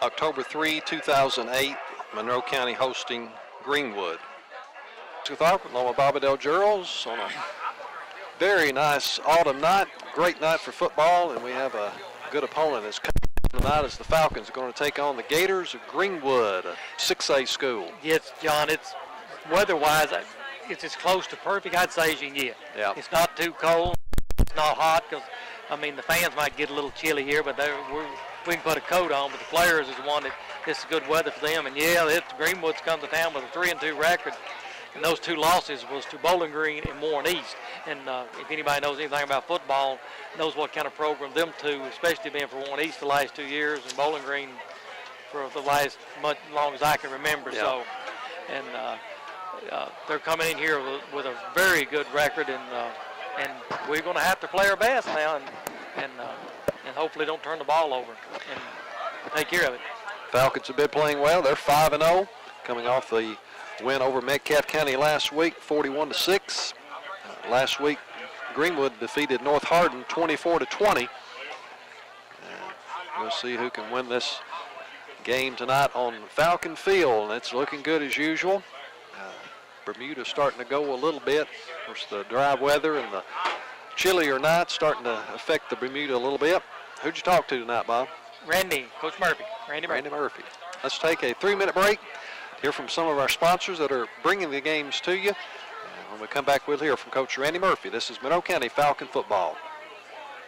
October 3, 2008, Monroe County hosting Greenwood. Along with Bobby Del Girls on a very nice autumn night, great night for football, and we have a good opponent that's coming tonight as the Falcons are going to take on the Gators of Greenwood, a 6A school. Yes, John, it's weather-wise, it's as close to perfect, I'd say, as you can get. Yeah. It's not too cold, it's not hot, because, I mean, the fans might get a little chilly here, but we can put a coat on, but the players is the one that this is good weather for them. And, yeah, Greenwood's come to town with a 3-2 record, and those two losses was to Bowling Green and Warren East. And if anybody knows anything about football, knows what kind of program them two, especially being for Warren East the last 2 years, and Bowling Green for the last much long as I can remember. Yeah. So, and they're coming in here with a very good record, and we're going to have to play our best now, and hopefully don't turn the ball over and take care of it. Falcons have been playing well. They're 5-0, coming off the win over Metcalfe County last week, 41-6. Last week, Greenwood defeated North Hardin 24-20. We'll see who can win this game tonight on Falcon Field. It's looking good as usual. Bermuda starting to go a little bit. Of course, the dry weather and the chillier nights starting to affect the Bermuda a little bit. Who'd you talk to tonight, Bob? Coach Murphy. Randy Murphy. Let's take a 3-minute break. Hear from some of our sponsors that are bringing the games to you. And when we come back, we'll hear from Coach Randy Murphy. This is Monroe County Falcon football.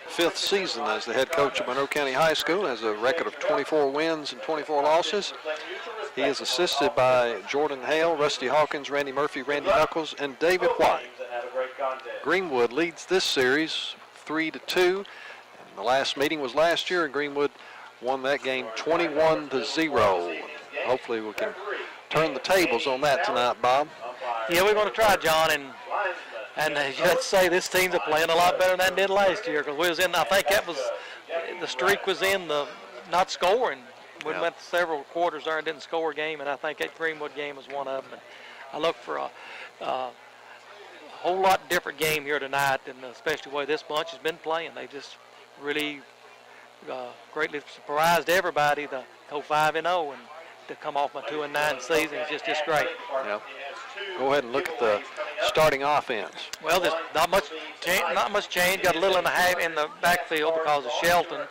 5th season as the head coach of Monroe County High School, has a record of 24 wins and 24 losses. He is assisted by Jordan Hale, Rusty Hawkins, Randy Murphy, Randy Knuckles, and David White. Greenwood leads this series 3-2. And the last meeting was last year, and Greenwood won that game 21-0. Hopefully we can turn the tables on that tonight, Bob. Yeah, we're going to try, John, and as you have to say, this team's playing a lot better than it did last year, because we was in, I think that was, the streak was in the not scoring. We went several quarters there and didn't score a game, and I think that Greenwood game was one of them. And I look for a whole lot different game here tonight, and especially the way this bunch has been playing. They just really greatly surprised everybody to go 5-0 and to come off my 2-9 season is just great. Yeah. Go ahead and look at the starting offense. Well, there's not much change. Got a little in the backfield because of Shelton.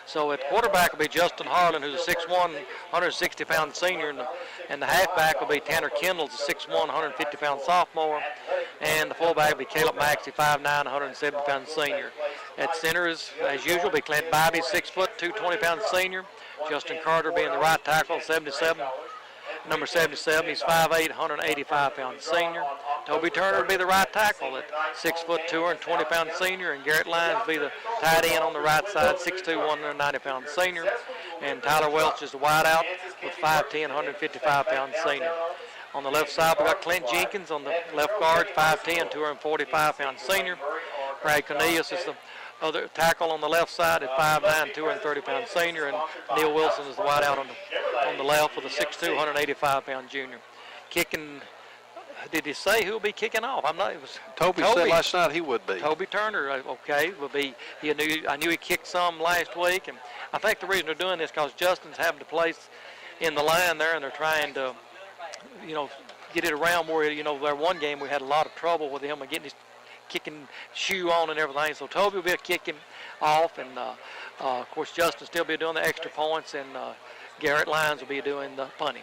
So at quarterback will be Justin Harlan, who's a 6'1", 160-pound senior, and the halfback will be Tanner Kendall, a 6'1", 150-pound sophomore, and the fullback will be Caleb Maxey, 5'9", 170-pound senior. At center is, as usual, be Clint Bybee, 6 foot, 220-pound senior. Justin Carter being the right tackle, 77. Number 77, he's 5'8", 185-pound senior. Toby Turner will be the right tackle at 6 foot, 220-pound senior, and Garrett Lyons will be the tight end on the right side, 6'2", 190-pound senior. And Tyler Welch is the wideout with 5'10", 155-pound senior. On the left side, we got Clint Jenkins on the left guard, 5'10", 245-pound senior. Brad Cornelius is the other tackle on the left side at 5'9", 230-pound senior, and Neil Wilson is the wideout on the left with a 6'2", 185-pound junior. Kicking, did he say who will be kicking off? I'm not. It was Toby said last night he would be. Toby Turner, okay, will be. I knew he kicked some last week, and I think the reason they're doing this is because Justin's having to place in the line there, and they're trying to, get it around where their one game we had a lot of trouble with him and getting his kicking shoe on and everything. So Toby will be kicking off, and of course Justin still be doing the extra points, and Garrett Lyons will be doing the punting.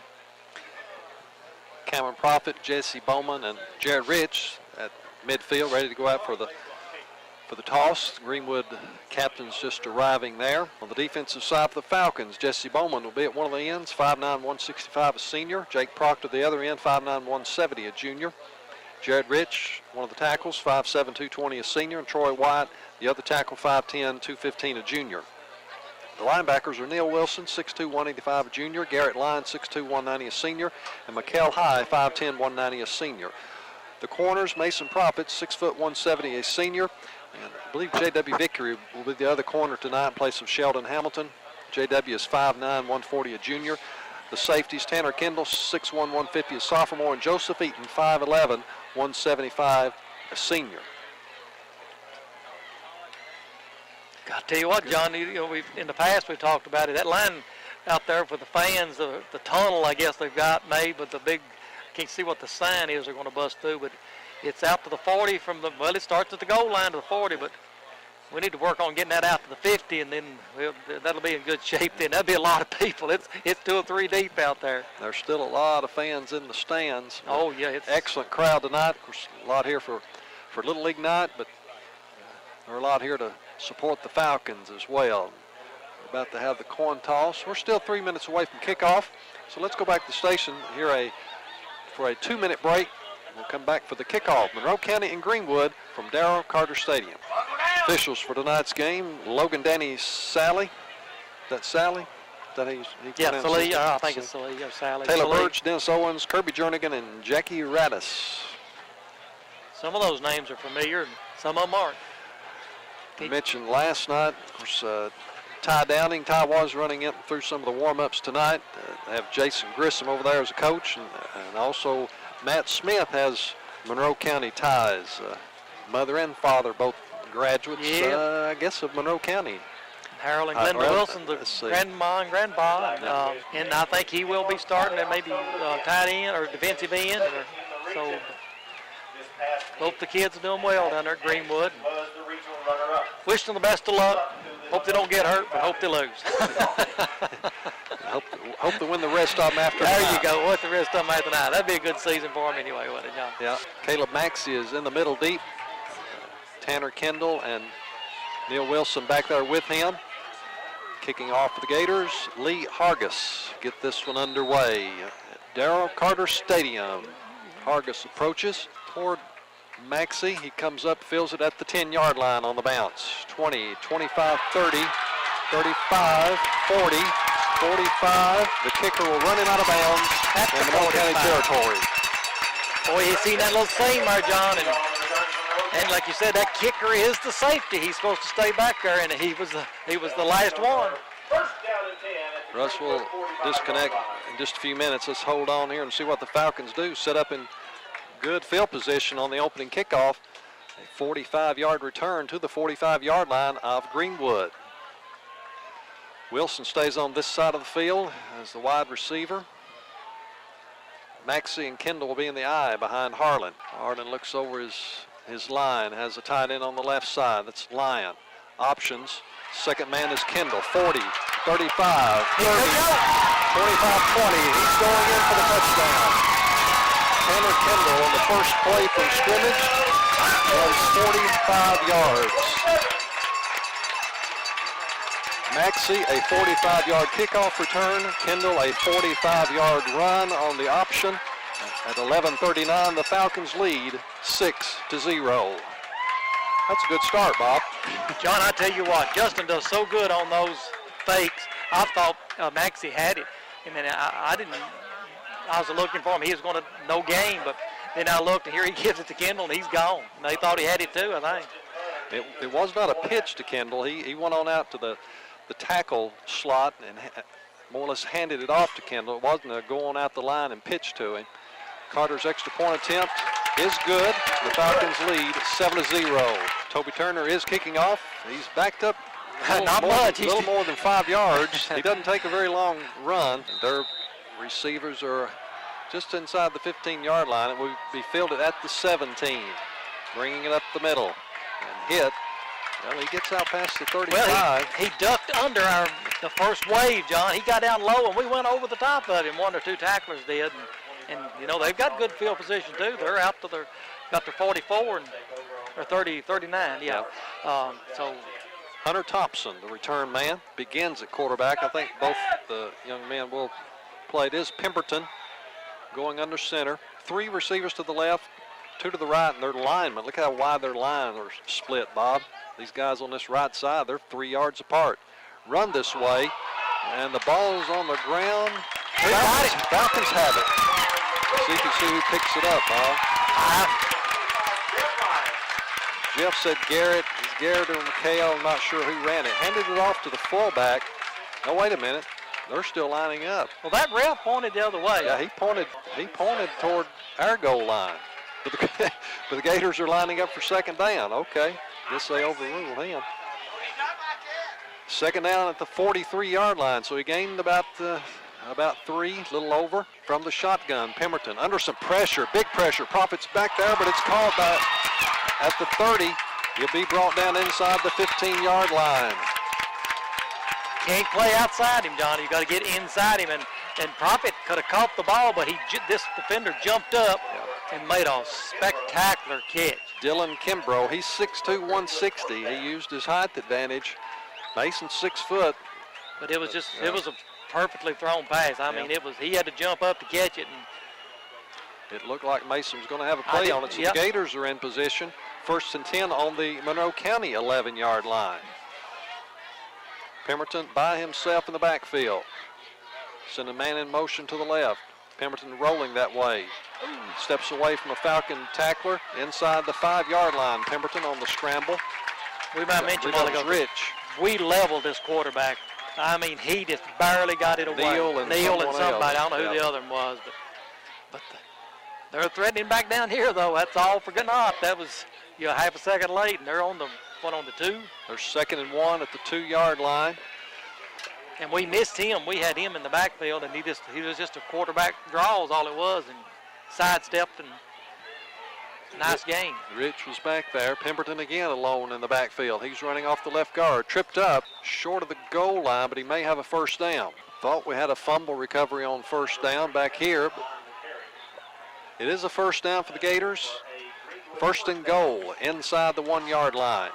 Cameron Prophet, Jesse Bowman, and Jared Rich at midfield, ready to go out for the toss. Greenwood captains just arriving there. On the defensive side for the Falcons, Jesse Bowman will be at one of the ends, 5'9", 165, a senior. Jake Proctor, the other end, 5'9", 170, a junior. Jared Rich, one of the tackles, 5'7", 220, a senior. And Troy White, the other tackle, 5'10", 215, a junior. The linebackers are Neil Wilson, 6'2", 185, a junior. Garrett Lyons, 6'2", 190, a senior. And Mikkel High, 5'10", 190, a senior. The corners, Mason Prophet, 6 foot, 170, a senior. And I believe J.W. Vickery will be the other corner tonight in place of Sheldon Hamilton. J.W. is 5'9", 140, a junior. The safeties, Tanner Kendall, 6'1", 150, a sophomore. And Joseph Eaton, 5'11", 175, a senior. I tell you what, John, in the past we've talked about it. That line out there for the fans, the tunnel I guess they've got made with the big, can't see what the sign is they're going to bust through, but it's out to the 40 from the, well, it starts at the goal line to the 40, but we need to work on getting that out to the 50, and then that'll be in good shape then. That'll be a lot of people. It's 2 or 3 deep out there. There's still a lot of fans in the stands. Oh, yeah. It's excellent crowd tonight. Of course, a lot here for Little League night, but there are a lot here to support the Falcons as well. We're about to have the coin toss. We're still 3 minutes away from kickoff, so let's go back to the station here for a 2-minute break. We'll come back for the kickoff. Monroe County and Greenwood from Darrell Carter Stadium. Officials for tonight's game: Logan Danny Sally. Is that Sally? Is that how he yeah, Sally. I think it's Sally. Yeah, Sally. Taylor Sally. Birch, Dennis Owens, Kirby Jernigan, and Jackie Radis. Some of those names are familiar, and some of them aren't. I mentioned last night, of course, Ty Downing. Ty was running in through some of the warm-ups tonight. They have Jason Grissom over there as a coach, and also Matt Smith has Monroe County ties. Mother and father, both graduates, I guess, of Monroe County. Harold and Glenda Wilson, the grandma and grandpa, and I think he will be starting at maybe tight end or defensive end. So both the kids are doing well down there at Greenwood. Wish them the best of luck. Hope they don't get hurt, but hope they lose. hope to win the rest of them after There tonight. you go. What the rest of them after tonight. That'd be a good season for them anyway, wouldn't it, John? Yeah. Caleb Maxey is in the middle deep. Tanner Kendall and Neil Wilson back there with him. Kicking off for the Gators, Lee Hargis. Get this one underway at Darrell Carter Stadium. Hargis approaches toward Maxey. He comes up, fills it at the 10-yard line on the bounce. 20, 25, 30, 35, 40, 45. The kicker will run him out of bounds in the Monroe County territory. Boy, you seen that little seam there, John, and like you said, that kicker is the safety. He's supposed to stay back there, and he was the last one. Russ will disconnect in just a few minutes. Let's hold on here and see what the Falcons do. Set up in good field position on the opening kickoff. A 45-yard return to the 45-yard line of Greenwood. Wilson stays on this side of the field as the wide receiver. Maxey and Kendall will be in the eye behind Harlan. Harlan looks over his line, has a tight end on the left side. That's Lyon. Options. Second man is Kendall. 40, 35, 30, 25, 20. He's going in for the touchdown. Tanner Kendall on the first play from scrimmage was 45 yards. Maxey, a 45-yard kickoff return. Kendall, a 45-yard run on the option. At 11:39, the Falcons lead 6-0. That's a good start, Bob. John, I tell you what, Justin does so good on those fakes. I thought Maxey had it, and then I was looking for him. He was going to no gain, but then I looked, and here he gives it to Kendall, and he's gone. And they thought he had it too, I think. It was not a pitch to Kendall. He went on out to the tackle slot and more or less handed it off to Kendall. It wasn't a go on out the line and pitch to him. Carter's extra point attempt is good. The Falcons lead 7-0. Toby Turner is kicking off. He's backed up not much. A little more than 5 yards. He doesn't take a very long run. Their receivers are just inside the 15-yard line. It will be fielded at the 17. Bringing it up the middle and hit. Well, he gets out past the 35. Well, he ducked under the first wave, John. He got down low, and we went over the top of him. 1 or 2 tacklers did. And you know, they've got good field position, too. They're out to got their 44 or 30, 39, yeah. So Hunter Thompson, the return man, begins at quarterback. I think both the young men will play. It is Pemberton going under center. 3 receivers to the left, 2 to the right, and their linemen. Look how wide their lines are split, Bob. These guys on this right side, they're 3 yards apart. Run this way, and the ball's on the ground. Falcons have it. So you can see who picks it up, Bob. Jeff said Garrett. It's Garrett or McHale. I'm not sure who ran it. Handed it off to the fullback. Oh, wait a minute. They're still lining up. Well, that ref pointed the other way. Yeah, he pointed toward our goal line. But the Gators are lining up for second down. Okay. Guess they overruled him. Second down at the 43-yard line. So he gained about 3, a little over, from the shotgun. Pemberton under some pressure, big pressure. Profits back there, but it's called back at the 30. He'll be brought down inside the 15-yard line. Can't play outside him, Johnny. You got to get inside him, and Profit could have caught the ball, but this defender jumped up and made a spectacular catch. Dylan Kimbrough, he's 6'2", 160. He used his height advantage. Mason's 6 foot. But it was just, it was a perfectly thrown pass. I mean, he had to jump up to catch it. And it looked like Mason was going to have a play on it, so the Gators are in position. 1st and 10 on the Monroe County 11-yard line. Pemberton by himself in the backfield. Send a man in motion to the left. Pemberton rolling that way. Steps away from a Falcon tackler inside the 5-yard line. Pemberton on the scramble. We might mention while ago, Rich. We leveled this quarterback. I mean, he just barely got it away. Neal and somebody. Else. I don't know who the other one was, but they're threatening back down here, though. That's all for naught. That was half a second late, and they're on the 2. They're 2nd and 1 at the 2-yard line. And we missed him. We had him in the backfield, and he was just a quarterback draw is all it was, and sidestepped, and nice game. Rich was back there. Pemberton again alone in the backfield. He's running off the left guard. Tripped up short of the goal line, but he may have a first down. Thought we had a fumble recovery on first down back here. But it is a first down for the Gators. 1st and goal inside the 1-yard line.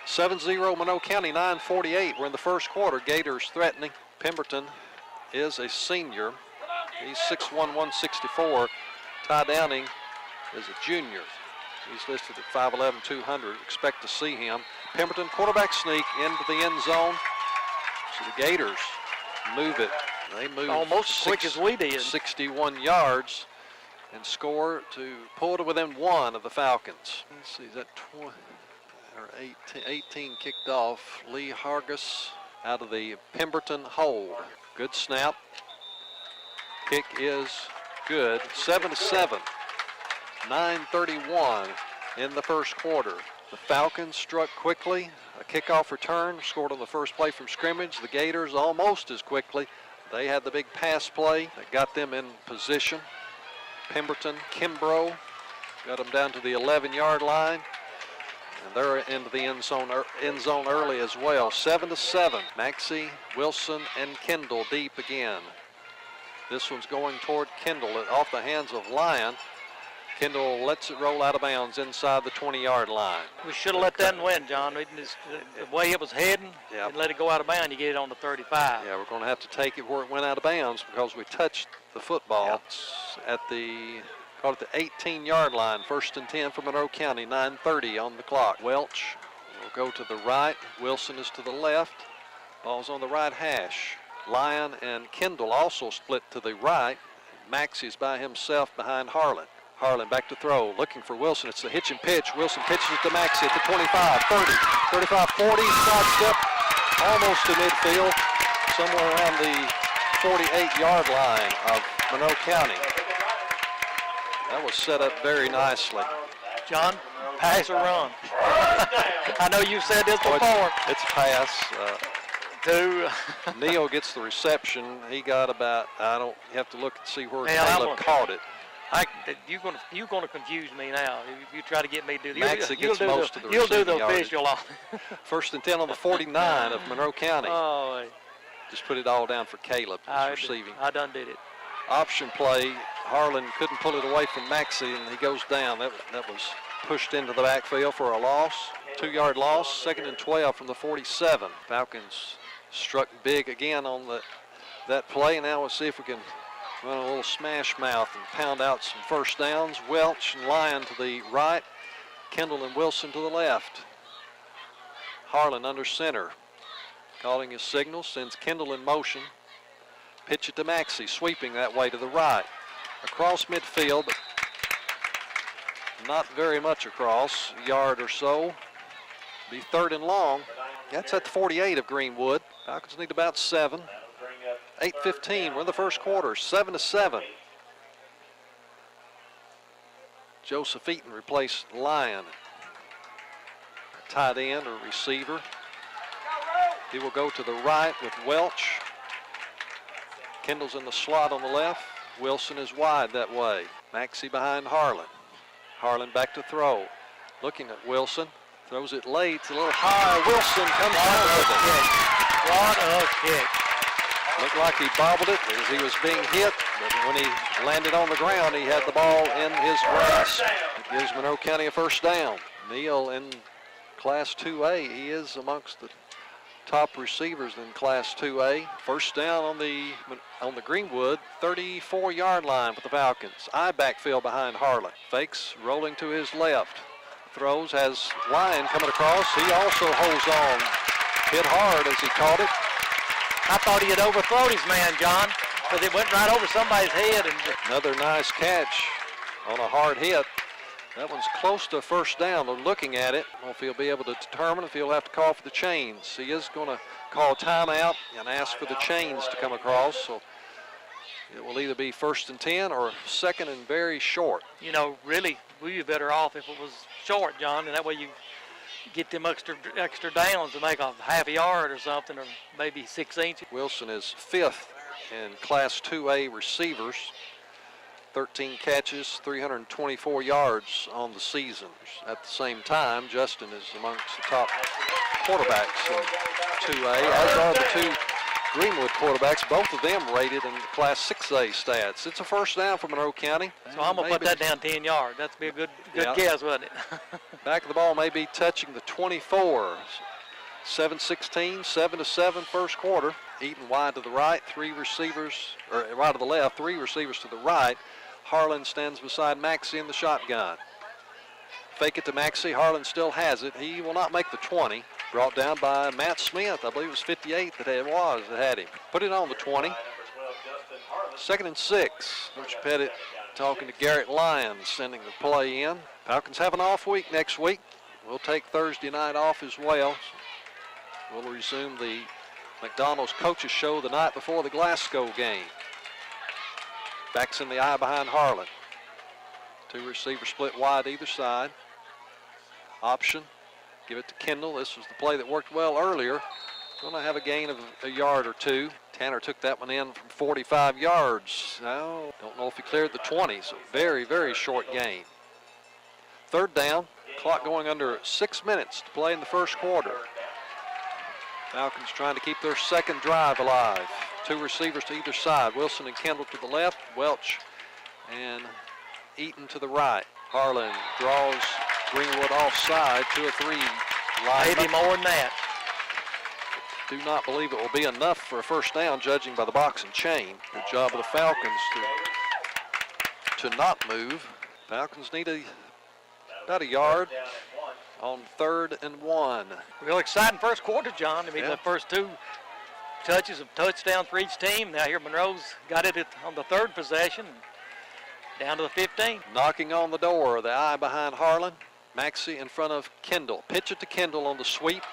7-0 Monroe County, 9:48. We're in the first quarter. Gators threatening. Pemberton is a senior. He's 6'1", 164. Ty Downing is a junior. He's listed at 5'11", 200. Expect to see him. Pemberton quarterback sneak into the end zone. So the Gators move it. They move almost as quick as we did. 61 yards and score to pull to within 1 of the Falcons. Let's see, is that 20 or 18 kicked off. Lee Hargis out of the Pemberton hold. Good snap. Kick is good. 7-7. 9:31 in the first quarter. The Falcons struck quickly. A kickoff return, scored on the first play from scrimmage. The Gators almost as quickly. They had the big pass play that got them in position. Pemberton, Kimbrough got them down to the 11-yard line. And they're into the end zone early as well. 7-7. Maxey, Wilson, and Kendall deep again. This one's going toward Kendall off the hands of Lyon. Kendall lets it roll out of bounds inside the 20-yard line. We should have let that one win, John. The way it was heading, and let it go out of bounds, you get it on the 35. Yeah, we're going to have to take it where it went out of bounds because we touched the football. Yep. It's at the 18-yard line. 1st and 10 for Monroe County. 9:30 on the clock. Welch will go to the right. Wilson is to the left. Ball's on the right hash. Lyon and Kendall also split to the right. Maxey's by himself behind Harlan. Harlan back to throw, looking for Wilson. It's the hitch and pitch. Wilson pitches it to Maxey at the 25, 30, 35, 40. Sidestep almost to midfield, somewhere around the 48-yard line of Monroe County. That was set up very nicely. John, pass or run? I know you've said this before. It's a pass. Two. Neal gets the reception. He got about, you have to look and see where Caleb caught it. You're gonna confuse me now. If you try to get me to do Maxey gets most of the You'll do the yardage. official on. 1st and 10 on the 49 of Monroe County. Oh, just put it all down for Caleb. Receiving. I done did it. Option play. Harlan couldn't pull it away from Maxey, and he goes down. That was pushed into the backfield for a loss. 2-yard loss. 2nd and 12 from the 47. Falcons struck big again on that play. Now we'll see if we can run a little smash mouth and pound out some first downs. Welch and Lyon to the right. Kendall and Wilson to the left. Harlan under center. Calling his signal, sends Kendall in motion. Pitch it to Maxey, sweeping that way to the right. Across midfield, but not very much across, a yard or so. Be 3rd and long. That's at the 48 of Greenwood. Falcons need about 7. 8:15, we're in the first quarter, 7-7. Joseph Eaton replaced Lyon. Tight end or receiver. He will go to the right with Welch. Kendall's in the slot on the left. Wilson is wide that way. Maxey behind Harlan. Harlan back to throw. Looking at Wilson. Throws it late. It's a little high. Wilson comes down with it. What a kick. Looked like he bobbled it as he was being hit, but when he landed on the ground, he had the ball in his grasp. It gives Monroe County a first down. Neal in Class 2A, he is amongst the top receivers in Class 2A. First down on the Greenwood 34-yard line for the Falcons. I backfield behind Harlan. Fakes rolling to his left. Throws, has Lyon coming across. He also holds on. Hit hard as he caught it. I thought he had overthrown his man, John, because it went right over somebody's head. And another nice catch on a hard hit. That one's close to a first down. They're looking at it. I don't know if he'll be able to determine if he'll have to call for the chains. He is going to call a timeout and ask for the chains to come across. So it will either be 1st and 10 or 2nd and very short. You know, really, we'd be better off if it was short, John, and that way you get them extra downs to make a half a yard or something, or maybe 6 inches. Wilson is 5th in Class 2A receivers. 13 catches, 324 yards on the season. At the same time, Justin is amongst the top quarterbacks in 2A, as are the two Greenwood quarterbacks, both of them rated in the Class 6A stats. It's a first down for Monroe County. So I'm going to put that down 10 yards. That'd be a good guess, wouldn't it? Back of the ball may be touching the 24. 7-16, 7-7 first quarter. Eaton wide to the right, 3 receivers, or right to the left, 3 receivers to the right. Harlan stands beside Maxey in the shotgun. Fake it to Maxey. Harlan still has it. He will not make the 20. Brought down by Matt Smith. I believe it was 58 that had him. Put it on the 20. 2nd and 6. Coach Pettit talking to Garrett Lyons, sending the play in. Falcons have an off week next week. We'll take Thursday night off as well. We'll resume the McDonald's Coaches Show the night before the Glasgow game. Backs in the eye behind Harlan. 2 receivers split wide either side. Option. Give it to Kendall. This was the play that worked well earlier. Going to have a gain of a yard or 2. Tanner took that one in from 45 yards. Now, don't know if he cleared the 20, so very, very short gain. 3rd down. Clock going under 6 minutes to play in the first quarter. Falcons trying to keep their second drive alive. 2 receivers to either side. Wilson and Kendall to the left. Welch and Eaton to the right. Harlan draws Greenwood offside. 2 or 3 Maybe more than that. Do not believe it will be enough for a first down, judging by the box and chain. Good job of the Falcons to not move. Falcons need about a yard on 3rd and 1. Real exciting first quarter, John. I mean, the first 2 touches of touchdowns for each team. Now here Monroe's got it on the 3rd possession, down to the 15. Knocking on the door, the eye behind Harlan. Maxey in front of Kendall. Pitch it to Kendall on the sweep.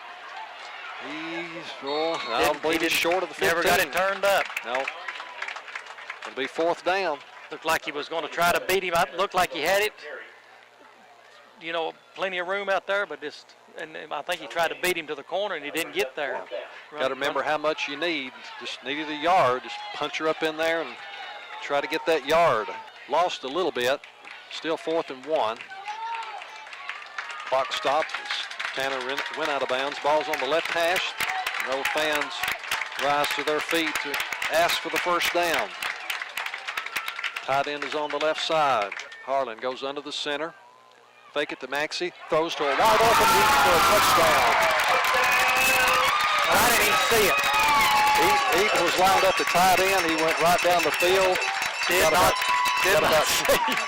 I don't believe he's short of the 15. Never got it turned up. No. It'll be 4th down. Looked like he was going to try to beat him. It looked like he had it. You know, plenty of room out there, but and I think he tried to beat him to the corner and he didn't get there. Got to remember how much you need. Just needed a yard. Just punch her up in there and try to get that yard. Lost a little bit. Still 4th and 1. Clock stopped. Tanner went out of bounds. Ball's on the left hash. No fans rise to their feet to ask for the first down. Tight end is on the left side. Harlan goes under the center. Fake it to Maxey. Throws to a wide open Eaton for a touchdown. I didn't even see it. Eaton was lined up at tight end. He went right down the field.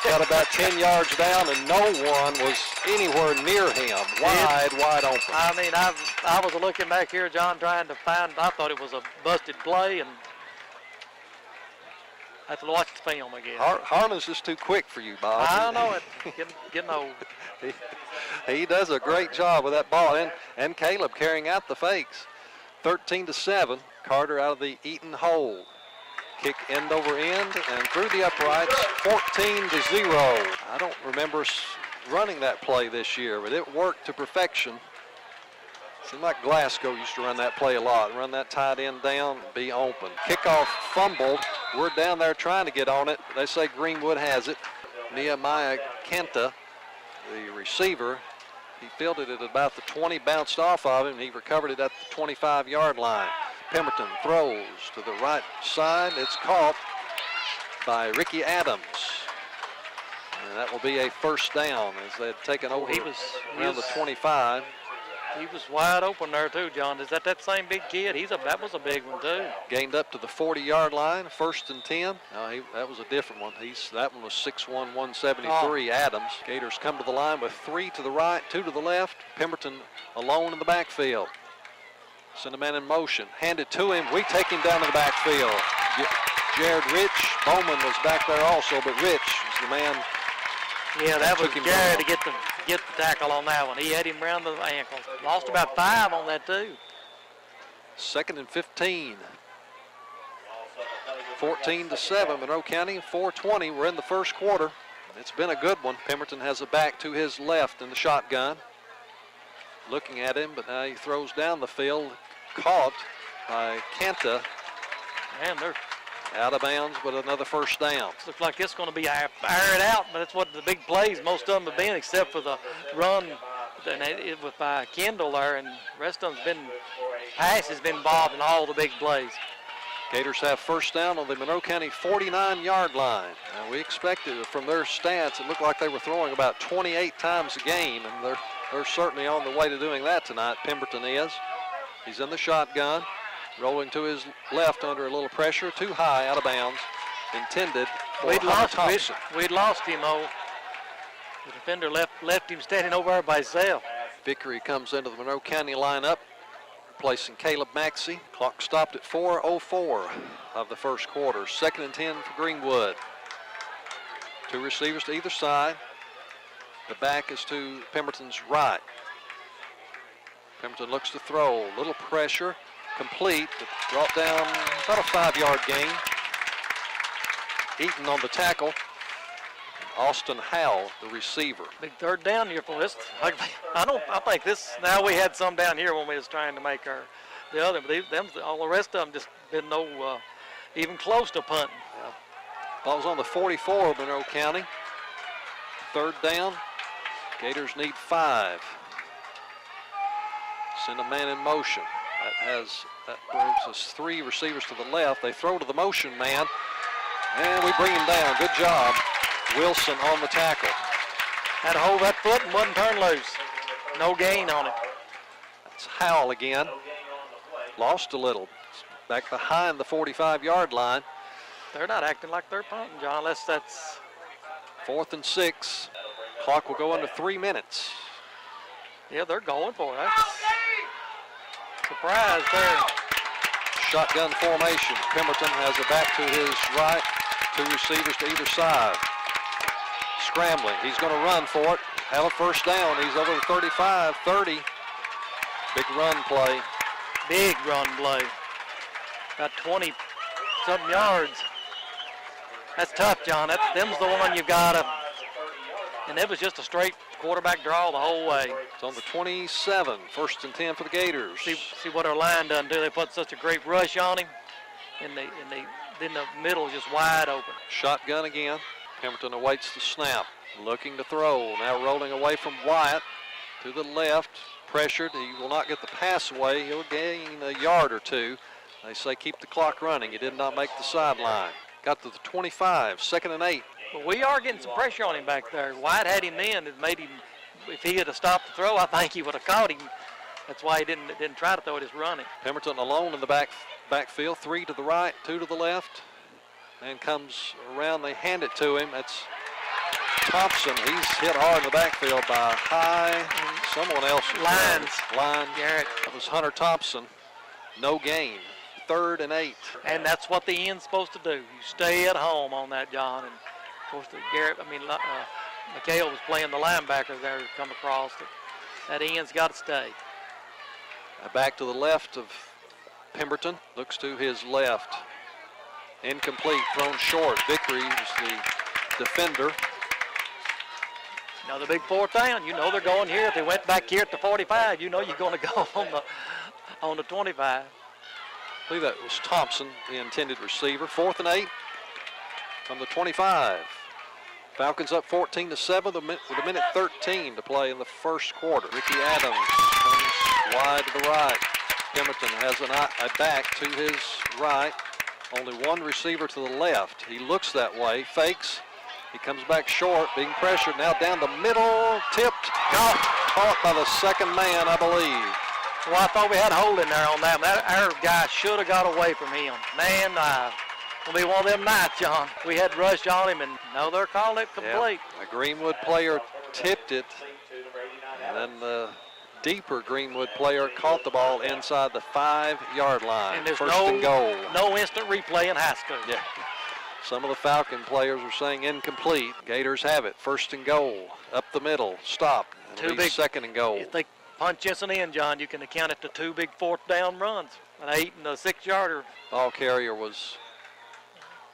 Got about 10 yards down, and no one was anywhere near him. Wide open. I mean, I was looking back here, John, trying to find. I thought it was a busted play, and I have to watch the film again. Harlan's just too quick for you, Bob. I know it. Getting old. He does a great job with that ball, and Caleb carrying out the fakes. 13-7. Carter out of the Eaton hole. Kick end over end and through the uprights, 14-0. I don't remember running that play this year, but it worked to perfection. Seemed like Glasgow used to run that play a lot. Run that tight end down, be open. Kickoff fumbled. We're down there trying to get on it. They say Greenwood has it. Nehemiah Kenta, the receiver, he fielded it at about the 20, bounced off of him. He recovered it at the 25-yard line. Pemberton throws to the right side. It's caught by Ricky Adams. And that will be a first down as they had taken over around the 25. He was wide open there too, John. Is that same big kid? That was a big one too. Gained up to the 40-yard line, 1st and 10. That was a different one. That one was 6'1", 173, Adams. Gators come to the line with 3 to the right, 2 to the left. Pemberton alone in the backfield. Send a man in motion. Handed to him. We take him down to the backfield. Jared Rich. Bowman was back there also, but Rich is the man. Yeah, that was Jared to get the tackle on that one. He had him around the ankle. Lost about 5 on that too. 2nd and 15. 14-7, Monroe County, 4:20. We're in the first quarter. It's been a good one. Pemberton has a back to his left in the shotgun. Looking at him, but now he throws down the field. Caught by Kenta. Man, they're out of bounds, but another first down. Looks like it's going to be aired out, but that's what the big plays, most of them have been, except for the run with Kendall there, and the rest of them's been, pass has been involved in all the big plays. Gators have first down on the Monroe County 49-yard line. Now we expected from their stats, it looked like they were throwing about 28 times a game, and they're certainly on the way to doing that tonight. Pemberton is. He's in the shotgun. Rolling to his left under a little pressure, too high, out of bounds, intended for Thompson. We'd lost him, though. The defender left him standing over there by himself. Vickery comes into the Monroe County lineup, replacing Caleb Maxey. Clock stopped at 4:04 of the first quarter. 2nd and 10 for Greenwood. 2 receivers to either side. The back is to Pemberton's right. Pemberton looks to throw, little pressure. Complete, but brought down about a 5-yard gain. Eaton on the tackle. Austin Howell, the receiver. Big 3rd down here for this. I think this, now we had some down here when we was trying to make the other, but all the rest of them just been no, even close to punting. Yeah. Ball was on the 44 of Monroe County. 3rd down. Gators need 5. Send a man in motion. That brings us 3 receivers to the left. They throw to the motion man, and we bring him down. Good job. Wilson on the tackle. Had to hold that foot and wasn't turned loose. No gain on it. That's Howell again. Lost a little. Back behind the 45-yard line. They're not acting like they're punting, John, unless that's 4th and 6. Clock will go under 3 minutes. Yeah, they're going for it. Surprise there. Shotgun formation. Pemberton has a back to his right, 2 receivers to either side. Scrambling. He's going to run for it. Have a first down. He's over the 35, 30. Big run play. Big run play. About 20-something yards. That's tough, John. Them's the one you've got to. And it was just a straight quarterback draw the whole way. It's on the 27, 1st and 10 for the Gators. See what our line done too. They put such a great rush on him, and then the middle is just wide open. Shotgun again. Pemberton awaits the snap, looking to throw. Now rolling away from Wyatt to the left. Pressured. He will not get the pass away. He'll gain a yard or 2. They say keep the clock running. He did not make the sideline. Got to the 25, 2nd and 8. But we are getting some pressure on him back there. White had him then. It made him, if he had stopped the throw, I think he would have caught him. That's why he didn't try to throw it, just running. Pemberton alone in the backfield, 3 to the right, 2 to the left. And comes around, they hand it to him. That's Thompson. He's hit hard in the backfield by someone else. Line. Garrett. That was Hunter Thompson. No gain. 3rd and 8. And that's what the end's supposed to do. You stay at home on that, John. And of course, McHale was playing the linebacker there to come across. That end's got to stay. Back to the left of Pemberton. Looks to his left. Incomplete. Thrown short. Vickery is the defender. The big fourth down. They're going here. If they went back here at the 45, you're going to go on the 25. I believe that was Thompson, the intended receiver. 4th and 8 from the 25. Falcons up 14-7 with a minute 13 to play in the first quarter. Ricky Adams comes wide to the right. Pemberton has a back to his right. Only one receiver to the left. He looks that way, fakes. He comes back short, being pressured. Now down the middle, tipped, caught by the second man, I believe. Well, I thought we had a hold in there on that. Our guy should have got away from him. Man, it'll be one of them nights, John. We had rushed on him, and no, they're calling it complete. Yeah. A Greenwood player tipped it, and then the deeper Greenwood player caught the ball inside the 5-yard line. And there's First and goal. No instant replay in high school. Yeah. Some of the Falcon players were saying incomplete. Gators have it. First and goal. Up the middle. Stop. Two big. Second and goal. If they punch this one in, John, you can account it to two big fourth down runs. An 8 and a 6-yarder. Ball carrier was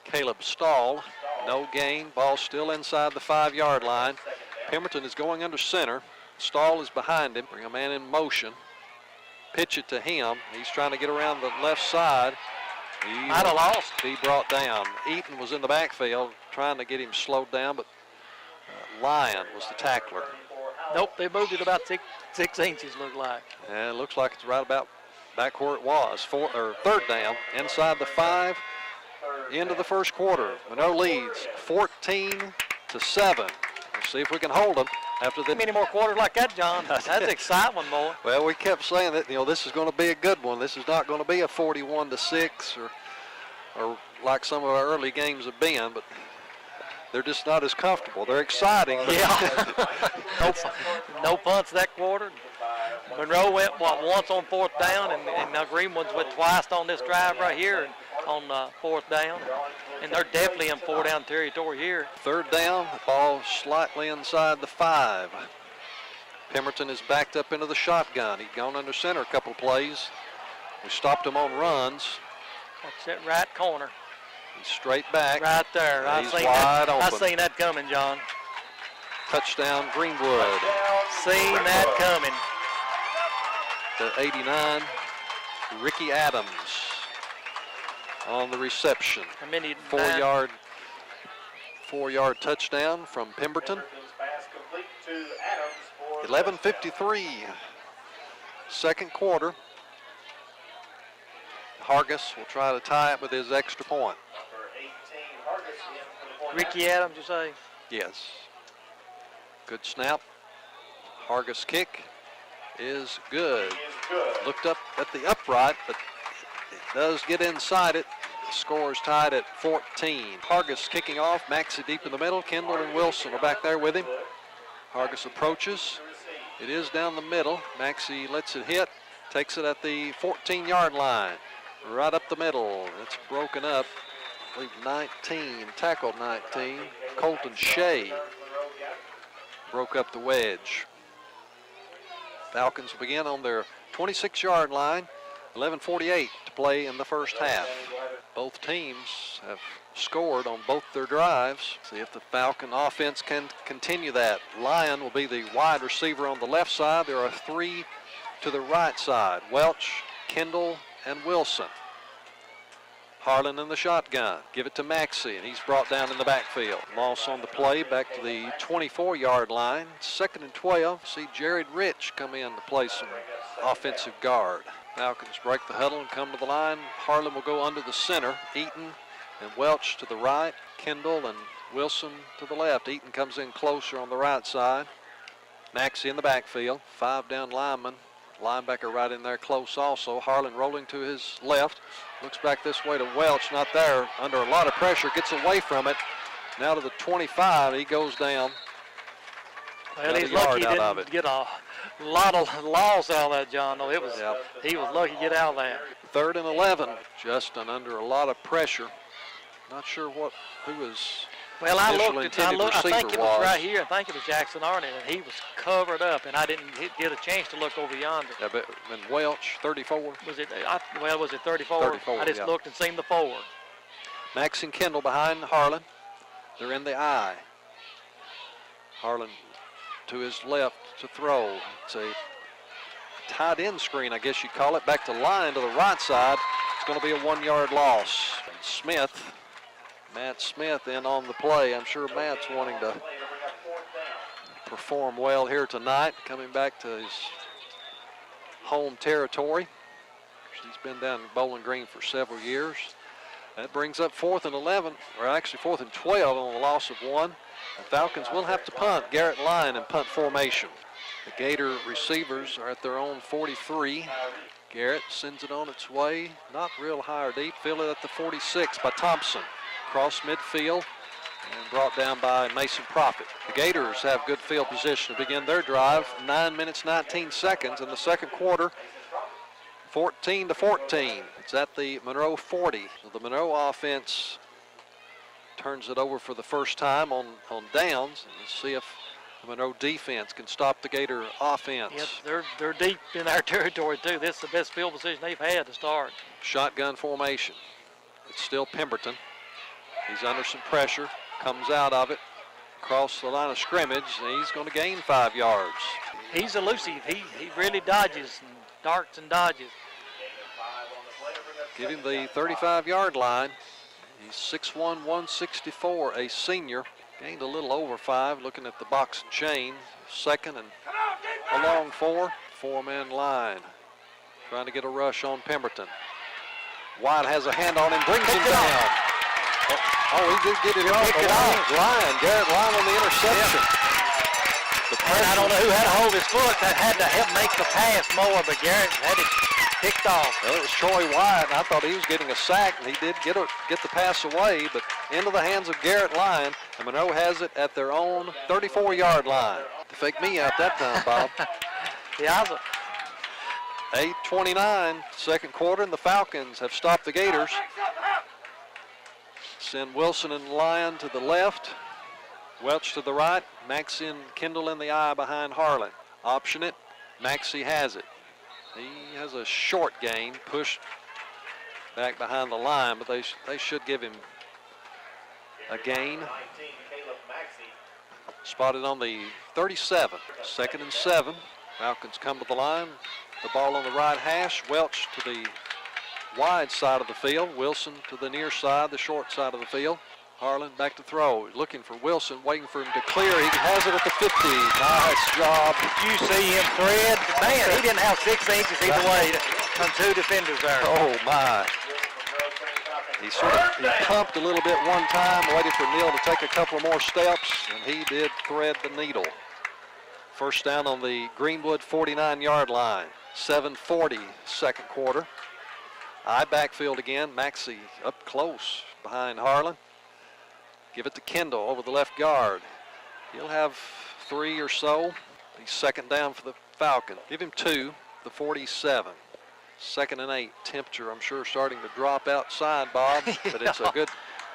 Caleb Stahl. No gain. Ball still inside the 5-yard line. Pemberton is going under center. Stahl is behind him. Bring a man in motion. Pitch it to him. He's trying to get around the left side. Might have lost. Be brought down. Eaton was in the backfield trying to get him slowed down, but Lyon was the tackler. Nope, they moved it about six inches, looked like. And it looks like it's right about back where it was. Third down, inside the 5, into the first quarter. Monroe leads 14-7. We'll see if we can hold them after the. Many more quarters like that, John. That's exciting, boy. Well, we kept saying that, this is going to be a good one. This is not going to be a 41-6 or like some of our early games have been, but they're just not as comfortable. They're exciting. Yeah. no punts that quarter. Monroe went, once on fourth down, and now Greenwood's went twice on this drive right here on fourth down. And they're definitely in 4-down territory here. Third down, the ball slightly inside the 5. Pemberton is backed up into the shotgun. He'd gone under center a couple of plays. We stopped him on runs. That's that right corner. He's straight back. Right there. He's wide open. I seen that coming, John. Touchdown, Greenwood. Seen that coming. To 89, Ricky Adams on the reception. 4-yard touchdown from Pemberton. 11:53, second quarter. Hargis will try to tie it with his extra point. Ricky Adams, you say? Yes. Good snap. Hargis kick is good. Looked up at the upright, but it does get inside it. The score is tied at 14. Hargis kicking off. Maxey deep in the middle. Kendall and Wilson are back there with him. Hargis approaches. It is down the middle. Maxey lets it hit. Takes it at the 14-yard line. Right up the middle. It's broken up. I believe 19, tackled 19. Colton Shea broke up the wedge. Falcons begin on their 26-yard line. 11:48 to play in the first half. Both teams have scored on both their drives. See if the Falcon offense can continue that. Lyon will be the wide receiver on the left side. There are 3 to the right side. Welch, Kendall, and Wilson. Harlan in the shotgun. Give it to Maxey, and he's brought down in the backfield. Loss on the play back to the 24-yard line. 2nd and 12. See Jared Rich come in to play some offensive guard. Falcons break the huddle and come to the line. Harlan will go under the center. Eaton and Welch to the right. Kendall and Wilson to the left. Eaton comes in closer on the right side. Maxey in the backfield. 5 down lineman. Linebacker right in there close also. Harlan rolling to his left. Looks back this way to Welch. Not there. Under a lot of pressure. Gets away from it. Now to the 25. He goes down. Well, he's lucky he didn't get a lot of loss out of that, John. No, it was. Yep. He was lucky to get out of that. 3rd and 11. Justin under a lot of pressure. Not sure who was. Well, I think it was right here. I think it was Jackson Arnett, and he was covered up, and I didn't get a chance to look over yonder. Yeah, but and Welch, 34. Was it 34? 34, I just looked and seen the 4. Max and Kendall behind Harlan. They're in the eye. Harlan to his left to throw. It's a tight end screen, I guess you'd call it. Back to line to the right side. It's going to be a 1-yard loss. Smith, Matt Smith in on the play. I'm sure Matt's wanting to perform well here tonight, coming back to his home territory. He's been down in Bowling Green for several years. That brings up 4th and 11, or actually 4th and 12 on the loss of 1. The Falcons will have to punt. Garrett Lyon in punt formation. The Gator receivers are at their own 43. Garrett sends it on its way, not real high or deep. Fielded at the 46 by Thompson. Cross midfield and brought down by Mason Profit. The Gators have good field position to begin their drive. 9 minutes, 19 seconds in the second quarter. 14-14. It's at the Monroe 40. So the Monroe offense turns it over for the first time on downs. Let's see if the Monroe defense can stop the Gator offense. Yep, they're deep in our territory too. This is the best field position they've had to start. Shotgun formation. It's still Pemberton. He's under some pressure, comes out of it, across the line of scrimmage, and he's going to gain 5 yards. He's elusive. He really dodges and darts and dodges. Give him the 35-yard line. He's 6'1", 164, a senior. Gained a little over 5, looking at the box and chain. Second and a long 4. 4-man line. Trying to get a rush on Pemberton. White has a hand on him, brings him down. Oh, he did get it off. Lyon, Garrett Lyon on the interception. And I don't know who had to hold his foot. That had to help make the pass more, but Garrett had it picked off. Well, it was Troy White, and I thought he was getting a sack, and he did get the pass away, but into the hands of Garrett Lyon, and Monroe has it at their own 34-yard line. To fake me out that time, Bob. Yeah, 8:29, second quarter, and the Falcons have stopped the Gators. Send Wilson and Lyon to the left. Welch to the right. Maxey and Kendall in the eye behind Harlan. Option it. Maxey has it. He has a short gain, pushed back behind the line, but they should give him a gain. Spotted on the 37. 2nd and 7. Falcons come to the line. The ball on the right hash. Welch to the wide side of the field. Wilson to the near side, the short side of the field. Harlan back to throw. Looking for Wilson, waiting for him to clear. He has it at the 50. Nice job. You see him thread. Man, he didn't have 6 inches either way from 2 defenders there. Oh, my. He pumped a little bit one time, waited for Neal to take a couple more steps, and he did thread the needle. First down on the Greenwood 49-yard line. 7:40, second quarter. Eye backfield again. Maxey up close behind Harlan. Give it to Kendall over the left guard. He'll have 3 or so. He's second down for the Falcon. Give him 2, the 47. 2nd and 8. Temperature, I'm sure, starting to drop outside, Bob. But it's a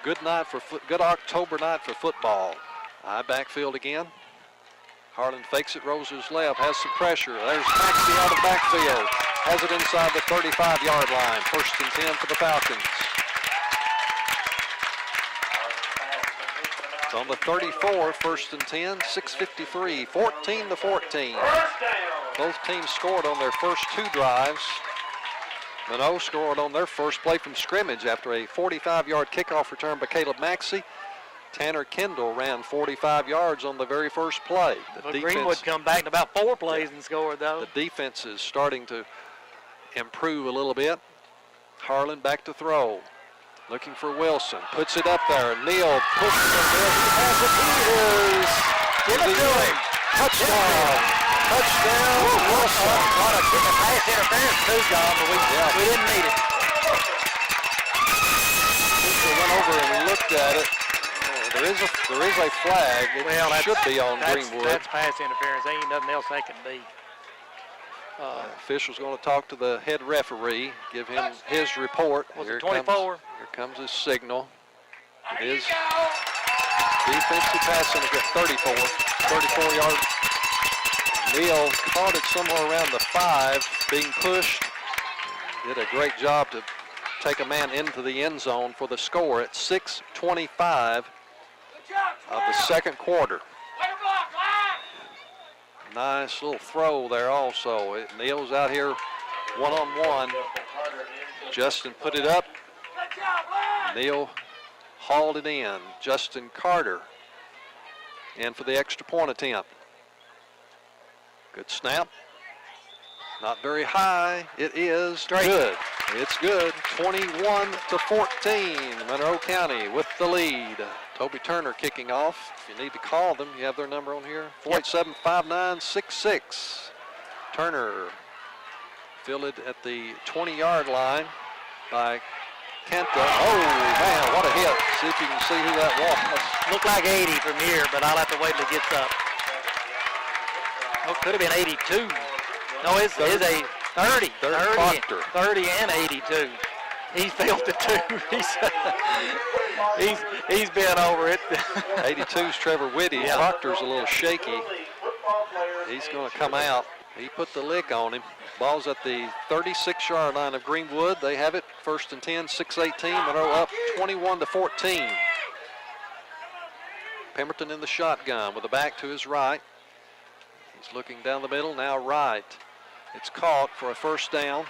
good night for good October night for football. Eye backfield again. Harlan fakes it, rolls to his left, has some pressure. There's Maxey out of backfield. Has it inside the 35-yard line. 1st and 10 for the Falcons. It's on the 34, 1st and 10, 6:53, 14-14. Both teams scored on their first 2 drives. Monroe scored on their first play from scrimmage after a 45-yard kickoff return by Caleb Maxey. Tanner Kendall ran 45 yards on the very first play. Greenwood come back in about 4 plays and scored, though. The defense is starting to improve a little bit. Harlan back to throw. Looking for Wilson. Puts it up there. Neal pushes it there. He has it. He is. Give it to him. Touchdown. Touchdown. Wilson. What a pass interference too, John, but we didn't need it. We went over and looked at it. There is a flag. It should be on Greenwood. That's pass interference. There ain't nothing else they can be. Official's going to talk to the head referee, give him his report. Was it 24? Here comes his signal. It is defensive pass interference, 34 yards. Neal caught it somewhere around the 5, being pushed. Did a great job to take a man into the end zone for the score at 6:25 of the second quarter. Nice little throw there also. Neal's out here one-on-one. Justin put it up. Neal hauled it in. Justin Carter in for the extra point attempt. Good snap. Not very high. It is good. It's good. 21-14. Monroe County with the lead. Toby Turner kicking off. If you need to call them, you have their number on here. 487-5966. Turner fielded at the 20-yard line by Kenta. Oh, man, what a hit. See if you can see who that was. Looked like 80 from here, but I'll have to wait till it gets up. Oh, could have been 82. No, it's a 30. 30 and 82. He's felt it too. He's been over it. 82's Trevor Whitty. Yeah. Proctor's a little shaky. He's going to come out. He put the lick on him. Ball's at the 36-yard line of Greenwood. They have it. 1st and 10, 6:18. Monroe up 21-14. Pemberton in the shotgun with the back to his right. He's looking down the middle, now right. It's caught for a first down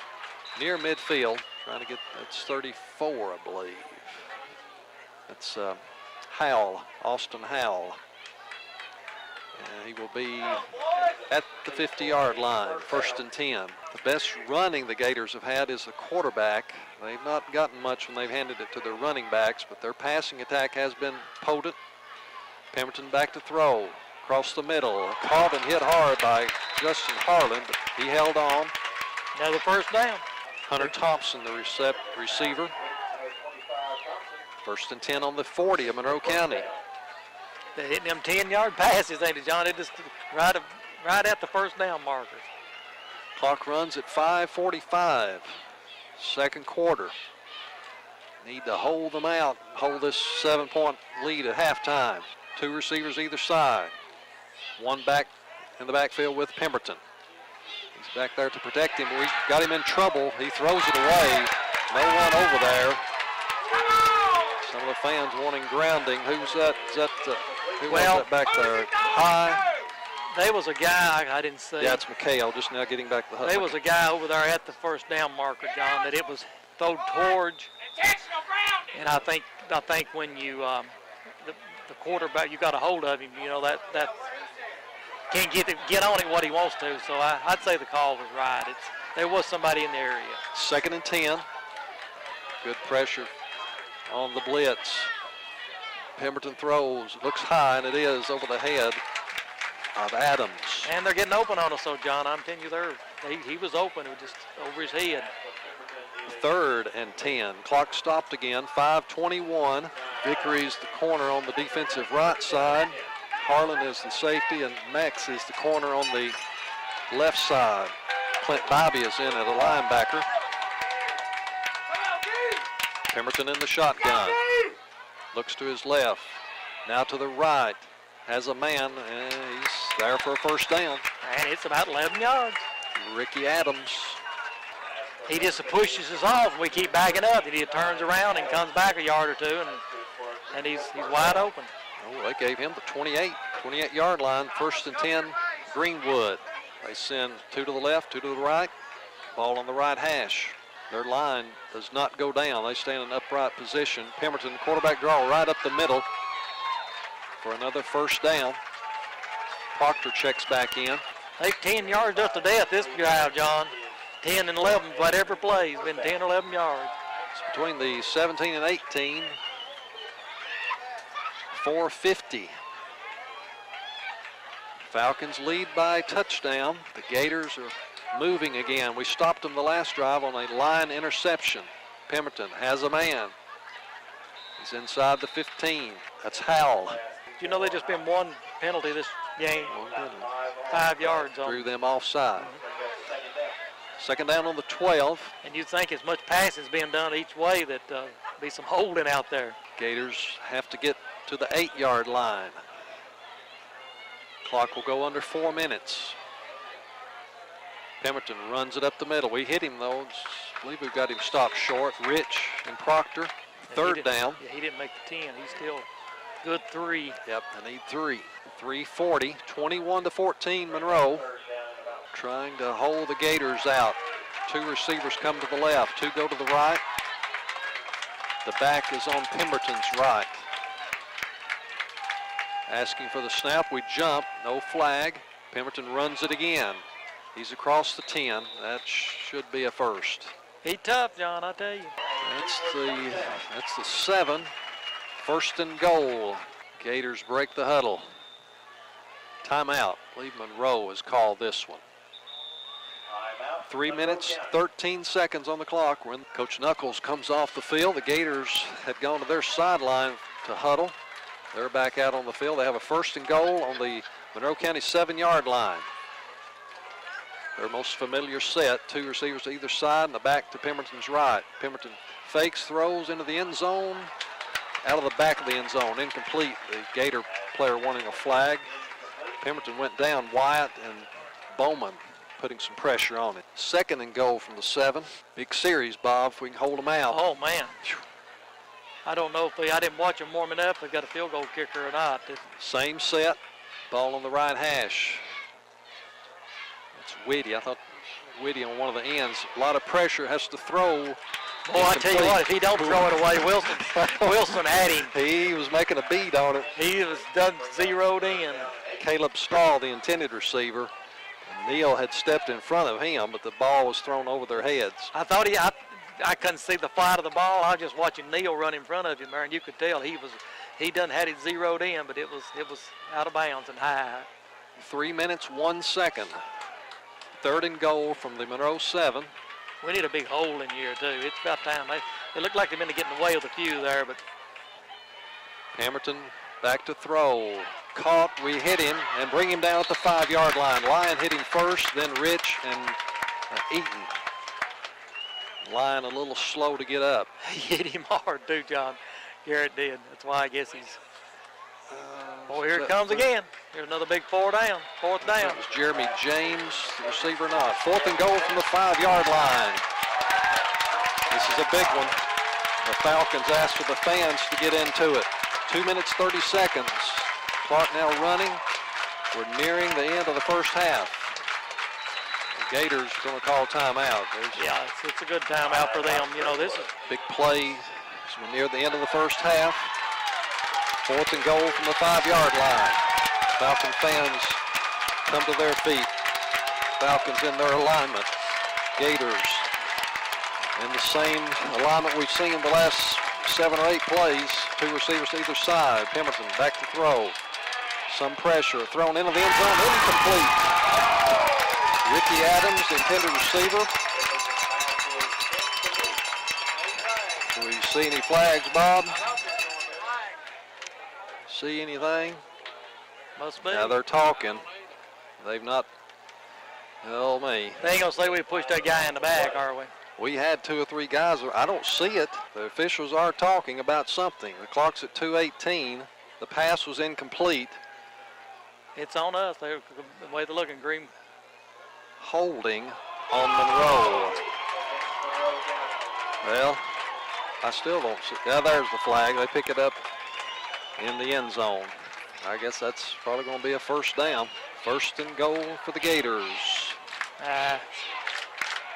near midfield. Trying to get, that's 34, I believe. That's Howell, Austin Howell. And he will be at the 50-yard line, 1st and 10. The best running the Gators have had is the quarterback. They've not gotten much when they've handed it to their running backs, but their passing attack has been potent. Pemberton back to throw, across the middle. Caught and hit hard by Justin Harlan, but he held on. Another first down. Hunter Thompson, the receiver. 1st and 10 on the 40 of Monroe County. They're hitting them 10-yard passes, ain't it, John? They just right at the first down markers. Clock runs at 5:45. Second quarter. Need to hold them out, hold this 7-point lead at halftime. 2 receivers either side. One back in the backfield with Pemberton. He's back there to protect him. We got him in trouble. He throws it away. No one over there. Some of the fans wanting grounding. Who's that? Is that who was that back there? High. There was a guy I didn't see. Yeah, it's McHale just now getting back the hut. There was a guy over there at the first down marker, John, that it was thrown towards. And I think when you the quarterback, you got a hold of him, you know, that can't get on it what he wants to. So I'd say the call was right. There was somebody in the area. 2nd and 10. Good pressure on the blitz. Pemberton throws, looks high, and it is over the head of Adams. And they're getting open on us, so John, I'm telling you, he was open, it was just over his head. 3rd and 10. Clock stopped again, 5:21. Vickery's the corner on the defensive right side. Harlan is the safety, and Mex is the corner on the left side. Clint Bobby is in at a linebacker. Pemberton in the shotgun. Looks to his left. Now to the right. Has a man, and he's there for a first down. And it's about 11 yards. Ricky Adams. He just pushes us off, and we keep backing up, and he turns around and comes back a yard or two, and he's wide open. Oh, they gave him the 28-yard line. 1st and 10, Greenwood. They send 2 to the left, 2 to the right. Ball on the right hash. Their line does not go down. They stand in an upright position. Pemberton quarterback draw right up the middle for another first down. Proctor checks back in. They've 10 yards up to death this drive, John. 10 and 11, whatever play, has been 10 or 11 yards. It's between the 17 and 18. 4:50. Falcons lead by touchdown. The Gators are moving again. We stopped them the last drive on a line interception. Pemberton has a man. He's inside the 15. That's Howell. You know, there's just been one penalty this game. 5 yards on. Threw them offside. 2nd down on the 12. And you'd think as much passing is being done each way that be some holding out there. Gators have to get to the 8-yard line. Clock will go under 4 minutes. Pemberton runs it up the middle. We hit him, though. I believe we've got him stopped short. Rich and Proctor. 3rd down. Yeah, he didn't make the 10. Good 3. Yep, I need 3. 3:40, 21-14 Monroe. Trying to hold the Gators out. 2 receivers come to the left, 2 go to the right. The back is on Pemberton's right. Asking for the snap, we jump, no flag. Pemberton runs it again. He's across the 10. That should be a first. He tough, John, I tell you. That's the 7. First and goal. Gators break the huddle. Timeout. I believe Monroe has called this one. 3 minutes, 13 seconds on the clock when Coach Knuckles comes off the field. The Gators had gone to their sideline to huddle. They're back out on the field. They have a first and goal on the Monroe County 7-yard line. Their most familiar set, 2 receivers to either side and the back to Pemberton's right. Pemberton fakes, throws into the end zone, out of the back of the end zone, incomplete. The Gator player wanting a flag. Pemberton went down. Wyatt and Bowman putting some pressure on it. Second and goal from the 7. Big series, Bob, if we can hold them out. Oh, man. I don't know if I didn't watch them warming up. They got a field goal kicker or not. Same set. Ball on the right hash. It's Whitty. I thought Whitty on one of the ends. A lot of pressure. Has to throw. Boy, I tell you what, if he don't throw it away, Wilson had him. He was making a beat on it. He was done zeroed in. Caleb Stahl, the intended receiver. Neal had stepped in front of him, but the ball was thrown over their heads. I thought I couldn't see the flight of the ball. I was just watching Neal run in front of him there, and you could tell he done had it zeroed in, but it was out of bounds and high. 3 minutes, 1 second. Third and goal from the Monroe 7. We need a big hole in here too. It's about time. They look like they've been getting away with a few there, but Pemberton back to throw. Caught, we hit him and bring him down at the 5-yard line. Lyon hit him first, then Rich and Eaton. Lyon a little slow to get up. He hit him hard too, John. Garrett did. That's why I guess he's. Boy, here it comes again. Here's another big 4th down. That was Jeremy James, the receiver not. 4th and goal from the 5-yard line. This is a big one. The Falcons ask for the fans to get into it. 2 minutes, 30 seconds. Clock now running. We're nearing the end of the first half. The Gators are going to call timeout. Yeah, it's a good timeout for them. You know, this is big play as we're near the end of the first half. 4th and goal from the 5-yard line. Falcon fans come to their feet. Falcons in their alignment. Gators in the same alignment we've seen the last 7 or 8 plays. 2 receivers to either side. Pemberton back to throw. Some pressure. Thrown into the end zone. Incomplete. Ricky Adams, the intended receiver. Do we see any flags, Bob? See anything? Must be. Now they're talking. They've not. Oh, me. They ain't going to say we pushed that guy in the back, are we? We had 2 or 3 guys. I don't see it. The officials are talking about something. The clock's at 2:18. The pass was incomplete. It's on us. The way they're looking, Green. Holding on Monroe. Well, I still don't see. Yeah, there's the flag. They pick it up in the end zone. I guess that's probably going to be a first down. First and goal for the Gators.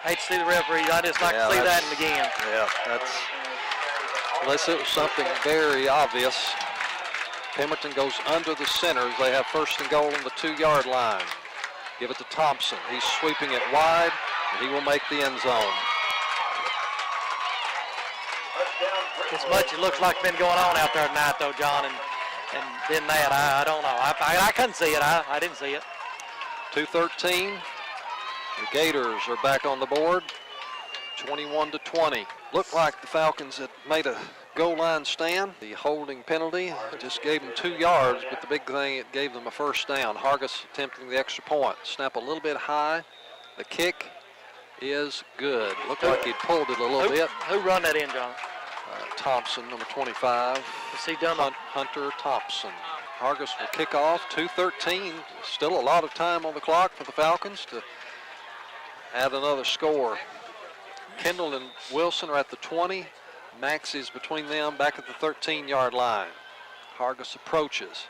Hate to see the referee. I just like to see that again. Yeah, that's, unless it was something very obvious. Pemberton goes under the center as they have first and goal on the 2-yard line. Give it to Thompson. He's sweeping it wide, and he will make the end zone. As much it looks like been going on out there tonight, though, John, and then that, I don't know. I couldn't see it. I didn't see it. 2:13. The Gators are back on the board, 21-20. Looked like the Falcons had made a goal line stand. The holding penalty just gave them 2 yards, but the big thing, it gave them a first down. Hargis attempting the extra point. Snap a little bit high. The kick is good. Looked like he'd pulled it a little bit. Who run that in, John? Thompson, number 25. Is he done? Hunter Thompson. Hargis will kick off. 2:13. Still a lot of time on the clock for the Falcons to add another score. Kendall and Wilson are at the 20. Max is between them back at the 13-yard line. Hargis approaches.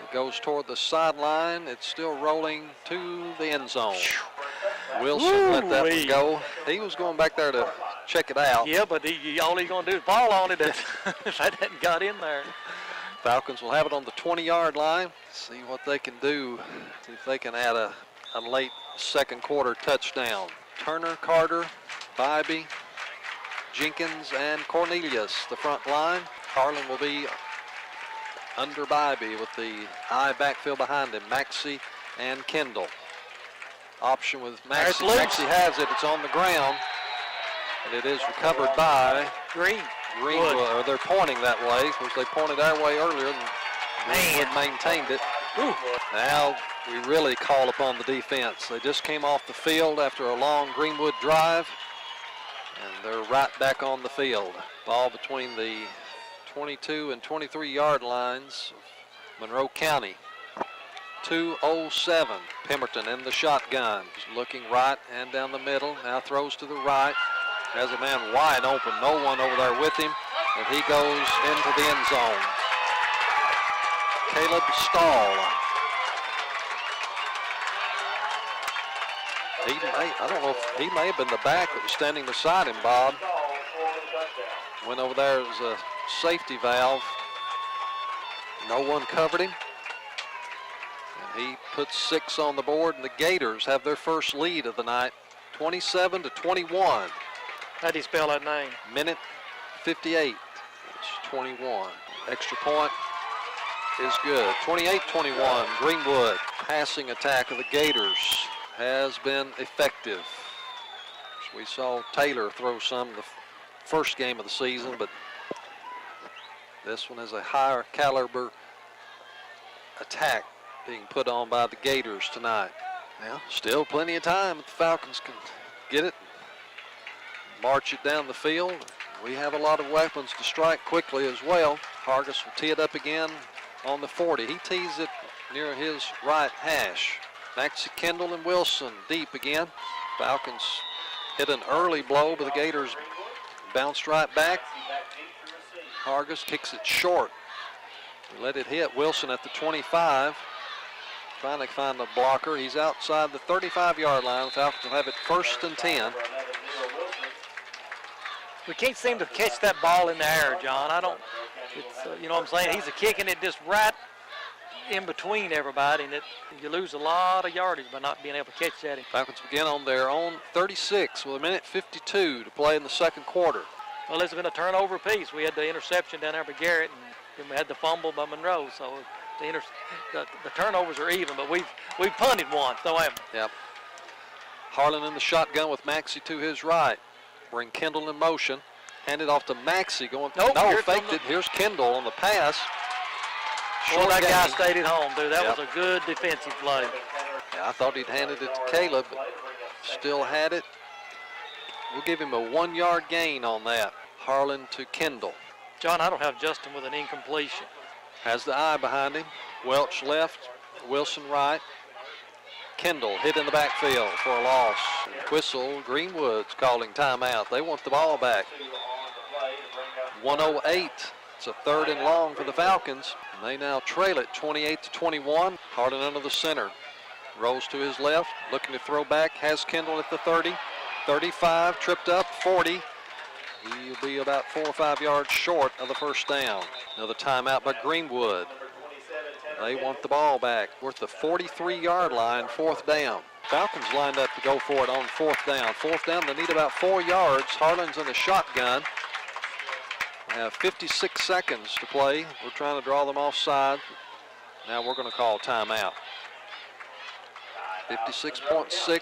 It goes toward the sideline. It's still rolling to the end zone. Wilson let that one go. He was going back there to check it out. Yeah, but all he's going to do is fall on it if that hadn't got in there. Falcons will have it on the 20-yard line. See what they can do. See if they can add a late second quarter touchdown. Turner, Carter, Bybee, Jenkins, and Cornelius, the front line. Harlan will be under Bybee with the high backfield behind him. Maxey and Kendall. Option with Maxey. Maxey has it. It's on the ground. And it is recovered by Greenwood. Or they're pointing that way, because they pointed our way earlier and Greenwood maintained it. Ooh. Now we really call upon the defense. They just came off the field after a long Greenwood drive, and they're right back on the field. Ball between the 22 and 23-yard lines of Monroe County. 2:07. Pemberton in the shotgun. He's looking right and down the middle. Now throws to the right. Has a man wide open. No one over there with him. And he goes into the end zone. Caleb Stahl. I don't know if he may have been the back that was standing beside him, Bob. Went over there as a safety valve. No one covered him. And he puts 6 on the board, and the Gators have their first lead of the night, 27-21. How do you spell that name? Minute 58. It's 21. Extra point is good. 28-21. Greenwood. Passing attack of the Gators has been effective. We saw Taylor throw some the first game of the season, but this one is a higher caliber attack being put on by the Gators tonight. Now, still plenty of time if the Falcons can get it, march it down the field. We have a lot of weapons to strike quickly as well. Hargis will tee it up again on the 40. He tees it near his right hash. Maxey, Kendall, and Wilson deep again. Falcons hit an early blow, but the Gators bounced right back. Hargis kicks it short. Let it hit Wilson at the 25. Trying to find a blocker. He's outside the 35-yard line. Falcons will have it 1st and 10. We can't seem to catch that ball in the air, John. You know what I'm saying? He's kicking it just right in between everybody, and you lose a lot of yardage by not being able to catch that. Falcons begin on their own 36 with a minute 52 to play in the second quarter. Well, it's been a turnover piece. We had the interception down there by Garrett, and then we had the fumble by Monroe. So the turnovers are even, but we've punted once, though, haven't we? Yep. Harlan in the shotgun with Maxey to his right. Bring Kendall in motion. Hand it off to Maxey going. Nope, no, faked it. Here's Kendall on the pass. Well, that guy stayed at home, dude. That was a good defensive play. Yeah, I thought he'd handed it to Caleb, but still had it. We'll give him a 1-yard gain on that. Harlan to Kendall. John, I don't have Justin with an incompletion. Has the eye behind him. Welch left, Wilson right. Kendall hit in the backfield for a loss. Whistle, Greenwood's calling timeout. They want the ball back. 1:08. It's a 3rd and long for the Falcons. And they now trail it 28-21. Harlan under the center. Rolls to his left, looking to throw back. Has Kendall at the 30. 35, tripped up, 40. He'll be about 4 or 5 yards short of the first down. Another timeout by Greenwood. They want the ball back. We're at the 43-yard line, 4th down. Falcons lined up to go for it on 4th down. 4th down, they need about 4 yards. Harlan's in the shotgun. We have 56 seconds to play. We're trying to draw them offside. Now we're going to call timeout. 56.6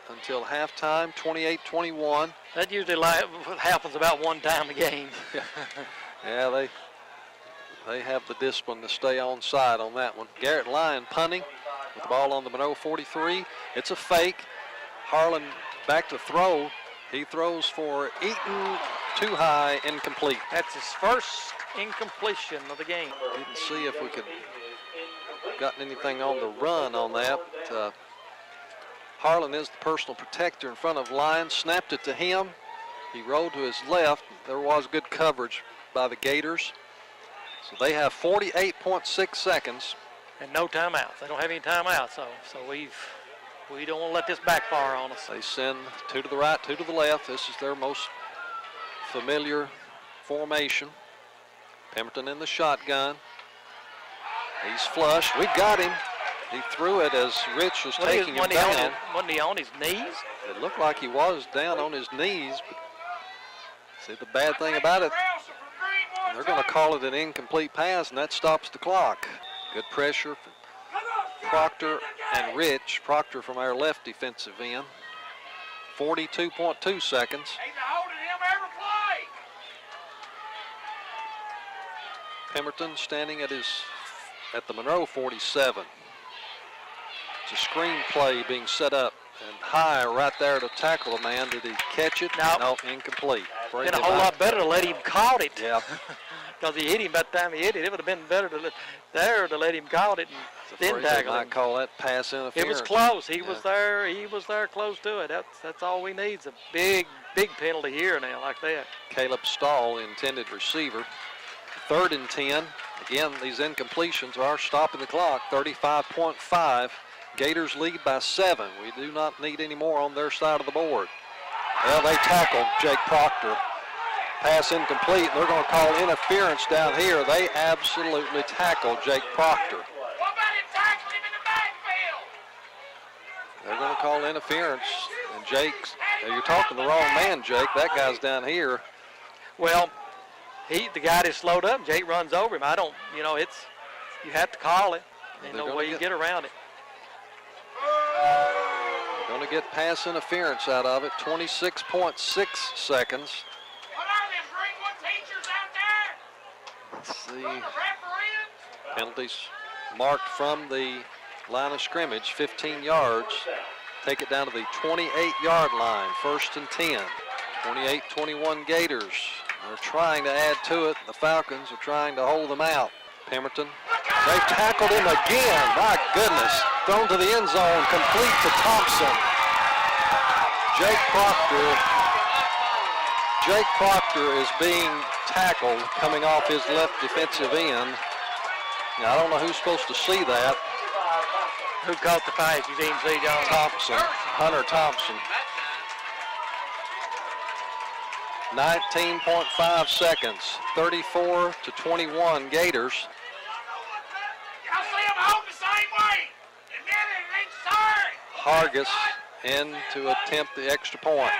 until halftime, 28-21. That usually happens about one time a game. Yeah, they have the discipline to stay on side on that one. Garrett Lyon punting with the ball on the Monroe 43. It's a fake. Harlan back to throw. He throws for Eaton, too high, incomplete. That's his first incompletion of the game. Didn't see if we could gotten anything on the run on that. But, Harlan is the personal protector in front of Lyon. Snapped it to him. He rolled to his left. There was good coverage by the Gators. So they have 48.6 seconds. And no timeouts. They don't have any timeouts, so we don't want to let this backfire on us. They send 2 to the right, 2 to the left. This is their most familiar formation. Pemberton in the shotgun. He's flush. We got him. He threw it as Rich was taking him down. Wasn't he on his knees? It looked like he was down on his knees. But see, the bad thing about it, they're going to call it an incomplete pass, and that stops the clock. Good pressure from Proctor and Rich. Proctor from our left defensive end. 42.2 seconds. Pemberton standing at the Monroe 47. It's a screen play being set up and high right there to tackle a man. Did he catch it? No, incomplete. Been a whole lot better to let him caught it. Yeah. Because he hit him by the time he hit it. It would have been better to let him caught it and then tackle him. I call that pass interference. It was close. He was there. He was there close to it. That's all we need. Is a big penalty here now like that. Caleb Stahl, intended receiver. 3rd and 10. Again, these incompletions are stopping the clock. 35.5. Gators lead by 7. We do not need any more on their side of the board. Well, they tackled Jake Proctor. Pass incomplete. They're going to call interference down here. They absolutely tackled Jake Proctor. They're going to call interference. And you're talking to the wrong man, Jake. That guy's down here. Well, the guy just slowed up. Jake runs over him. You have to call it. There's no way you get around it. They're going to get pass interference out of it. 26.6 seconds. Let's see. Penalties marked from the line of scrimmage, 15 yards. Take it down to the 28-yard line, 1st and 10. 28-21 Gators. They're trying to add to it. The Falcons are trying to hold them out. Pemberton. They've tackled him again. My goodness. Thrown to the end zone, complete to Thompson. Jake Proctor is being tackled coming off his left defensive end. Now, I don't know who's supposed to see that. Who caught the pass? You didn't see John? Thompson, Hunter Thompson. 19.5 seconds, 34-21 Gators. Hargis in to attempt the extra point.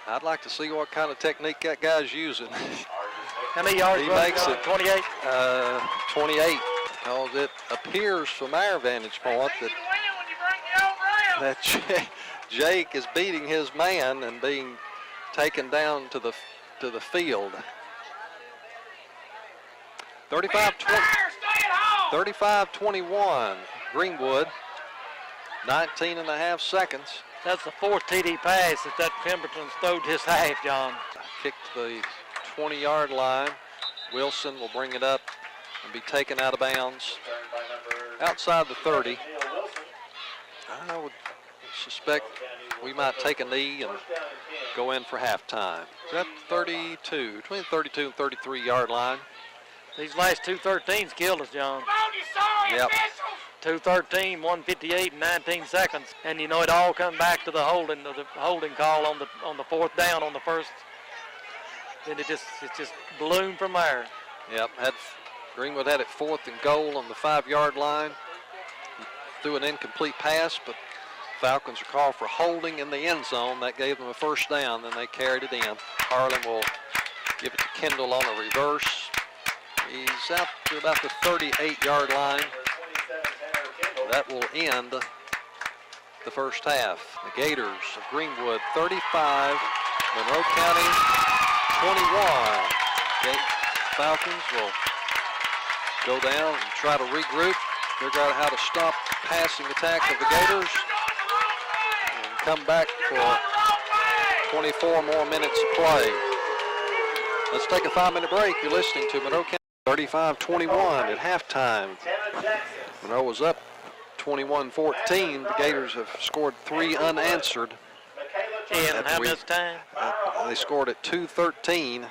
I'd like to see what kind of technique that guy's using. How many yards? He makes it 28. 28, because it appears from our vantage point that Jake is beating his man and being taken down to the field. 35-21 Greenwood. 19.5 seconds. That's the 4th TD pass that Pemberton's thrown his half, John. Kicked the 20-yard line. Wilson will bring it up and be taken out of bounds. Outside the 30. I would suspect we might take a knee and go in for halftime. Is that 32, between the 32 and 33-yard line? These last 2:13s killed us, John. Yep. 2:13, 1:58, and 19 seconds, and it all come back to the holding call on the 4th down on the first. Then it just ballooned from there. Yep. Greenwood had it 4th and goal on the 5-yard line. He threw an incomplete pass, but Falcons are called for holding in the end zone. That gave them a 1st down. Then they carried it in. Harlan will give it to Kendall on a reverse. He's out to about the 38-yard line. That will end the first half. The Gators of Greenwood 35, Monroe County 21. Okay, Falcons will go down and try to regroup, figure out how to stop the passing attack of the Gators, and come back for 24 more minutes of play. Let's take a 5-minute break. You're listening to Monroe County 35-21 at halftime. Monroe was up 21-14. The Gators have scored 3 unanswered. And how much time? They scored at 2:13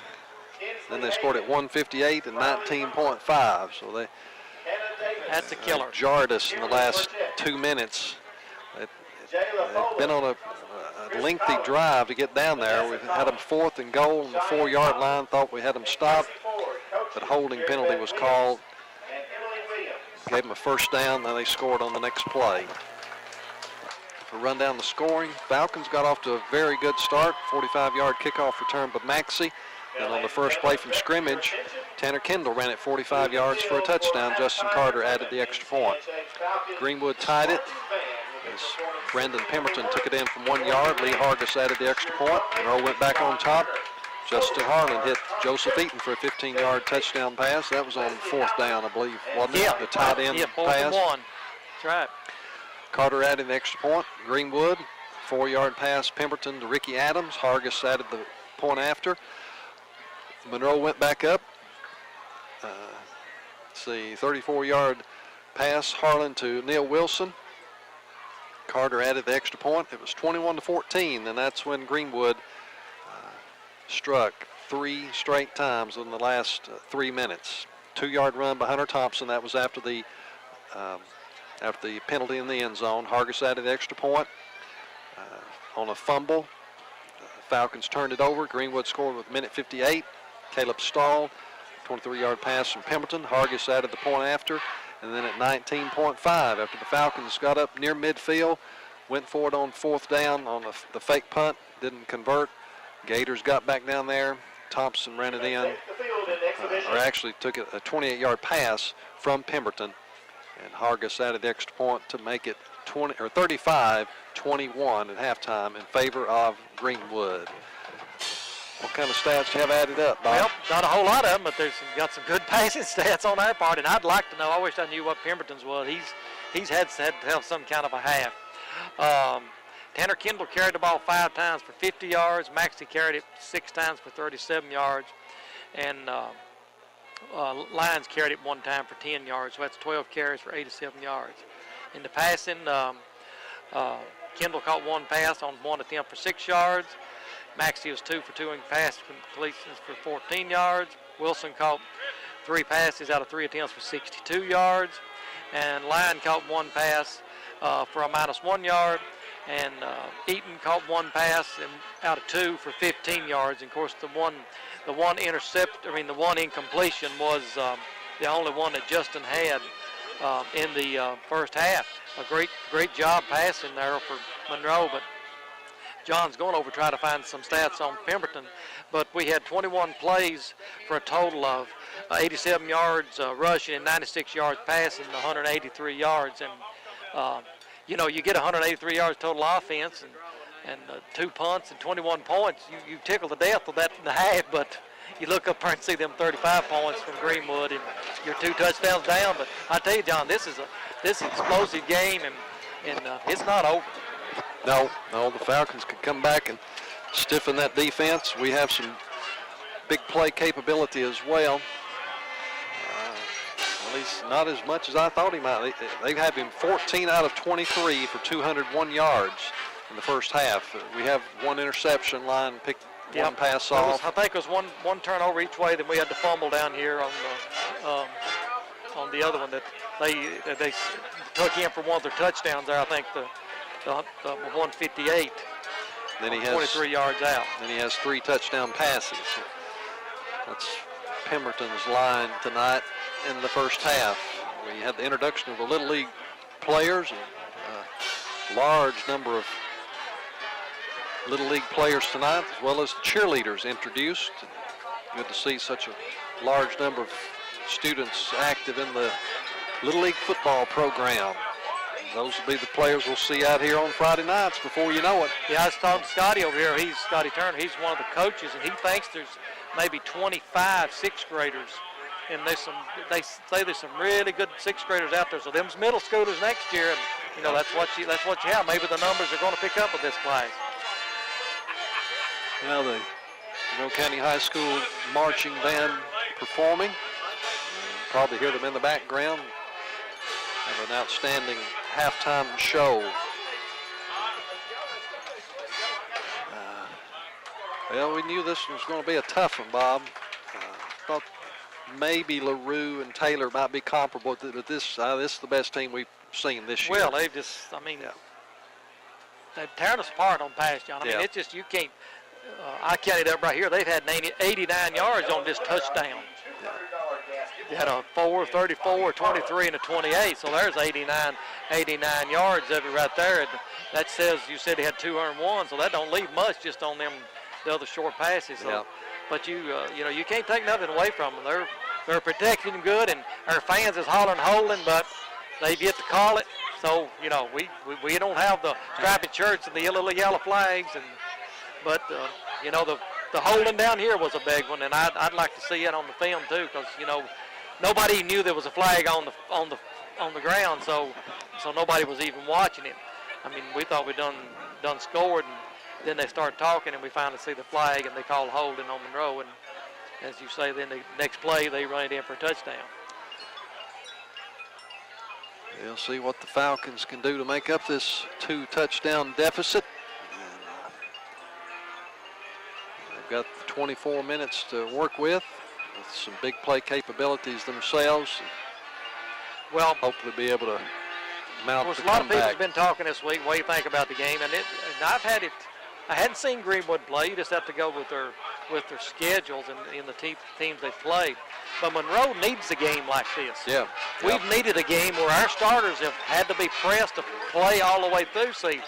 Then they scored at 158 and 19.5. So that's a killer. Jarred us in the last 2 minutes. They've been on a lengthy drive to get down there. We've had them 4th and goal on the 4-yard line. Thought we had them stopped, but holding penalty was called. Gave them a first down. Then they scored on the next play. To run down the scoring, Falcons got off to a very good start. 45-yard kickoff return by Maxey. And on the first play from scrimmage, Tanner Kendall ran it 45 yards for a touchdown. Justin Carter added the extra point. Greenwood tied it as Brandon Pemberton took it in from 1 yard. Lee Hargis added the extra point. Monroe went back on top. Justin Harlan hit Joseph Eaton for a 15-yard touchdown pass. That was on 4th down, I believe, wasn't it? The tight end pass. 4th and 1. That's right. Carter added the extra point. Greenwood, 4-yard pass, Pemberton to Ricky Adams. Hargis added the point after. Monroe went back up. 34-yard pass, Harlan to Neil Wilson. Carter added the extra point. It was 21-14, and that's when Greenwood struck 3 straight times in the last 3 minutes. 2-yard run by Hunter Thompson. That was after the penalty in the end zone. Hargis added the extra point on a fumble. Falcons turned it over. Greenwood scored with minute 58. Caleb Stahl, 23-yard pass from Pemberton. Hargis added the point after. And then at 19.5, after the Falcons got up near midfield, went for it on 4th down on the fake punt, didn't convert. Gators got back down there. Thompson ran it in, or actually took a 28-yard pass from Pemberton. And Hargis added the extra point to make it 35-21 at halftime in favor of Greenwood. What kind of stats do you have added up, Bob? Well, not a whole lot of them, but got some good passing stats on our part, and I'd like to know. I wish I knew what Pemberton's was. He's had to have some kind of a half. Tanner Kendall carried the ball 5 times for 50 yards. Maxey carried it 6 times for 37 yards, and Lyons carried it 1 time for 10 yards. So that's 12 carries for 87 yards. In the passing, Kendall caught 1 pass on 1 attempt for 6 yards. Maxey was 2 for 2 in pass completions for 14 yards. Wilson caught 3 passes out of 3 attempts for 62 yards. And Lyon caught 1 pass for a -1 yard. And Eaton caught 1 pass out of 2 for 15 yards. And of course, the one incompletion was the only one that Justin had in the first half. A great job passing there for Monroe, but John's going over to try to find some stats on Pemberton, but we had 21 plays for a total of 87 yards rushing and 96 yards passing, 183 yards. And, you get 183 yards total offense and 2 punts and 21 points. You tickle to death with that in the half, but you look up there and see them 35 points from Greenwood and you're 2 touchdowns down. But I tell you, John, this is explosive game, and it's not over. No, the Falcons could come back and stiffen that defense. We have some big play capability as well. At least not as much as I thought he might. They have him 14 out of 23 for 201 yards in the first half. We have 1 interception. Line picked 1 pass off. I think it was one turnover each way. Then we had to fumble down here on the other one that they took in for one of their touchdowns there. I think the 158. Then he has 23 yards out. Then he has 3 touchdown passes. That's Pemberton's line tonight in the first half. We had the introduction of the Little League players, and a large number of Little League players tonight, as well as cheerleaders introduced. Good to see such a large number of students active in the Little League football program. Those will be the players we'll see out here on Friday nights before you know it. Yeah, I was talking to Scotty over here. He's Scotty Turner. He's one of the coaches, and he thinks there's maybe 25 6th graders, and they say there's some really good 6th graders out there. So them's middle schoolers next year, and that's what you have. Maybe the numbers are going to pick up with this class. Well, the Monroe County High School marching band performing. Probably hear them in the background. Have an outstanding halftime show. Well, we knew this was going to be a tough one, Bob. thought maybe LaRue and Taylor might be comparable, but this is the best team we've seen this year. Well, they've just, they've torn us apart on pass, John. I mean, it's just, you can't, I counted up right here, they've had 89 yards on this touchdown. They had a 4, 34, 23, and a 28, so there's 89 yards of it right there. And that says, you said he had 201, so that don't leave much just on them, the other short passes. So, but you know, you can't take nothing away from them. They're protecting them good, and our fans is hollering, holding, but they've yet to call it. So, you know, we don't have the striped shirts and the little yellow flags, but you know, the holding down here was a big one, and I'd like to see it on the film too, because you know, nobody knew there was a flag on the ground, so nobody was even watching it. I mean, we thought we done scored, and then they started talking, and we finally see the flag, and they called holding on Monroe, and as you say, then the next play they run it in for a touchdown. We'll see what the Falcons can do to make up this 2-touchdown deficit. They've got 24 minutes to work with some big play capabilities themselves. Well, hopefully be able to mount the comeback. A lot of people have been talking this week. What do you think about the game? And I hadn't seen Greenwood play. You just have to go with their schedules and in the teams they played. But Monroe needs a game like this. Yeah. We've needed a game where our starters have had to be pressed to play all the way through. See,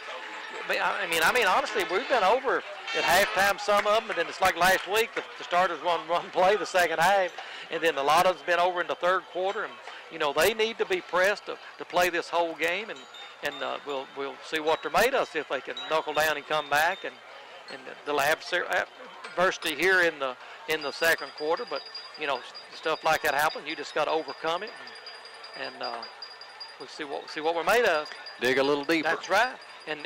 I mean, honestly, we've been over at halftime, some of them, and then it's like last week, the starters run play the second half, and then a lot of it's been over in the third quarter, and you know, they need to be pressed to play this whole game, and we'll see what they're made of, see if they can knuckle down and come back, and they'll have adversity here in the second quarter, but you know, stuff like that happen, you just got to overcome it, and we'll see what we're made of. Dig a little deeper. That's right. And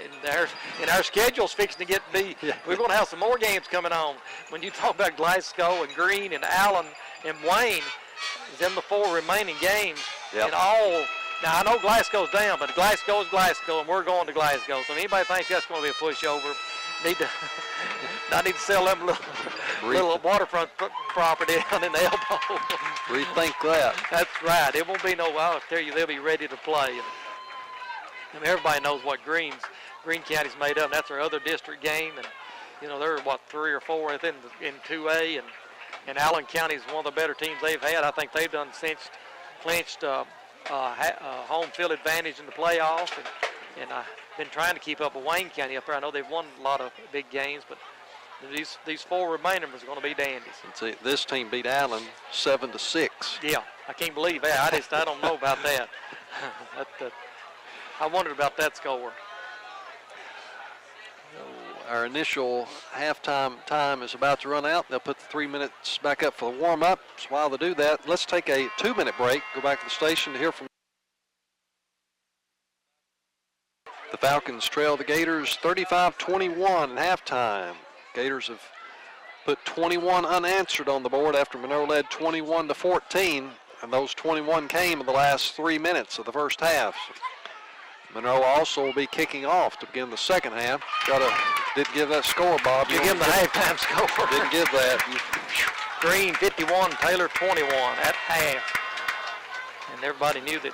our schedule's fixing to we're going to have some more games coming on. When you talk about Glasgow and Green and Allen and Wayne, them the 4 remaining games. And all. Now, I know Glasgow's down, but Glasgow's Glasgow, and we're going to Glasgow. So if anybody thinks that's going to be a pushover, I need to sell them little waterfront property down in the elbow. Rethink that. That's right. It won't be I'll tell you, they'll be ready to play. I mean, everybody knows what Green County's made of, and that's our other district game. And, you know, they're, 3 or 4 in 2A, and Allen County's one of the better teams they've had. I think they've done clinched home field advantage in the playoffs, and I've been trying to keep up with Wayne County up there. I know they've won a lot of big games, but these 4 remaining are going to be dandies. See, this team beat Allen 7-6. Yeah, I can't believe that. I don't know about that. I wondered about that score. Our initial halftime time is about to run out. They'll put the 3 minutes back up for the warm-up. So while they do that, let's take a 2-minute break, go back to the station to hear from the Falcons trail the Gators 35-21 at halftime. Gators have put 21 unanswered on the board after Monroe led 21-14, and those 21 came in the last 3 minutes of the first half. Monroe also will be kicking off to begin the second half. Didn't give that score, Bob. You give them the halftime score. Didn't give that. Green 51, Taylor 21 at half. And everybody knew that,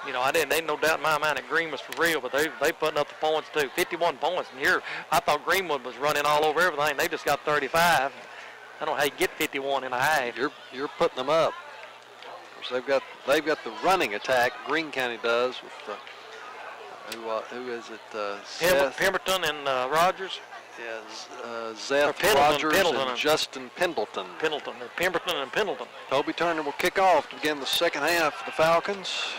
you know, there ain't no doubt in my mind that Green was for real, but they putting up the points too. 51 points. And here, I thought Greenwood was running all over everything. They just got 35. I don't know how you get 51 in a half. You're putting them up. They've got the running attack. Green County does with the. Who is it? Pemberton and Rogers? Yeah, Zeth Rogers and Justin Pendleton. Pemberton and Pendleton. Toby Turner will kick off to begin the second half for the Falcons.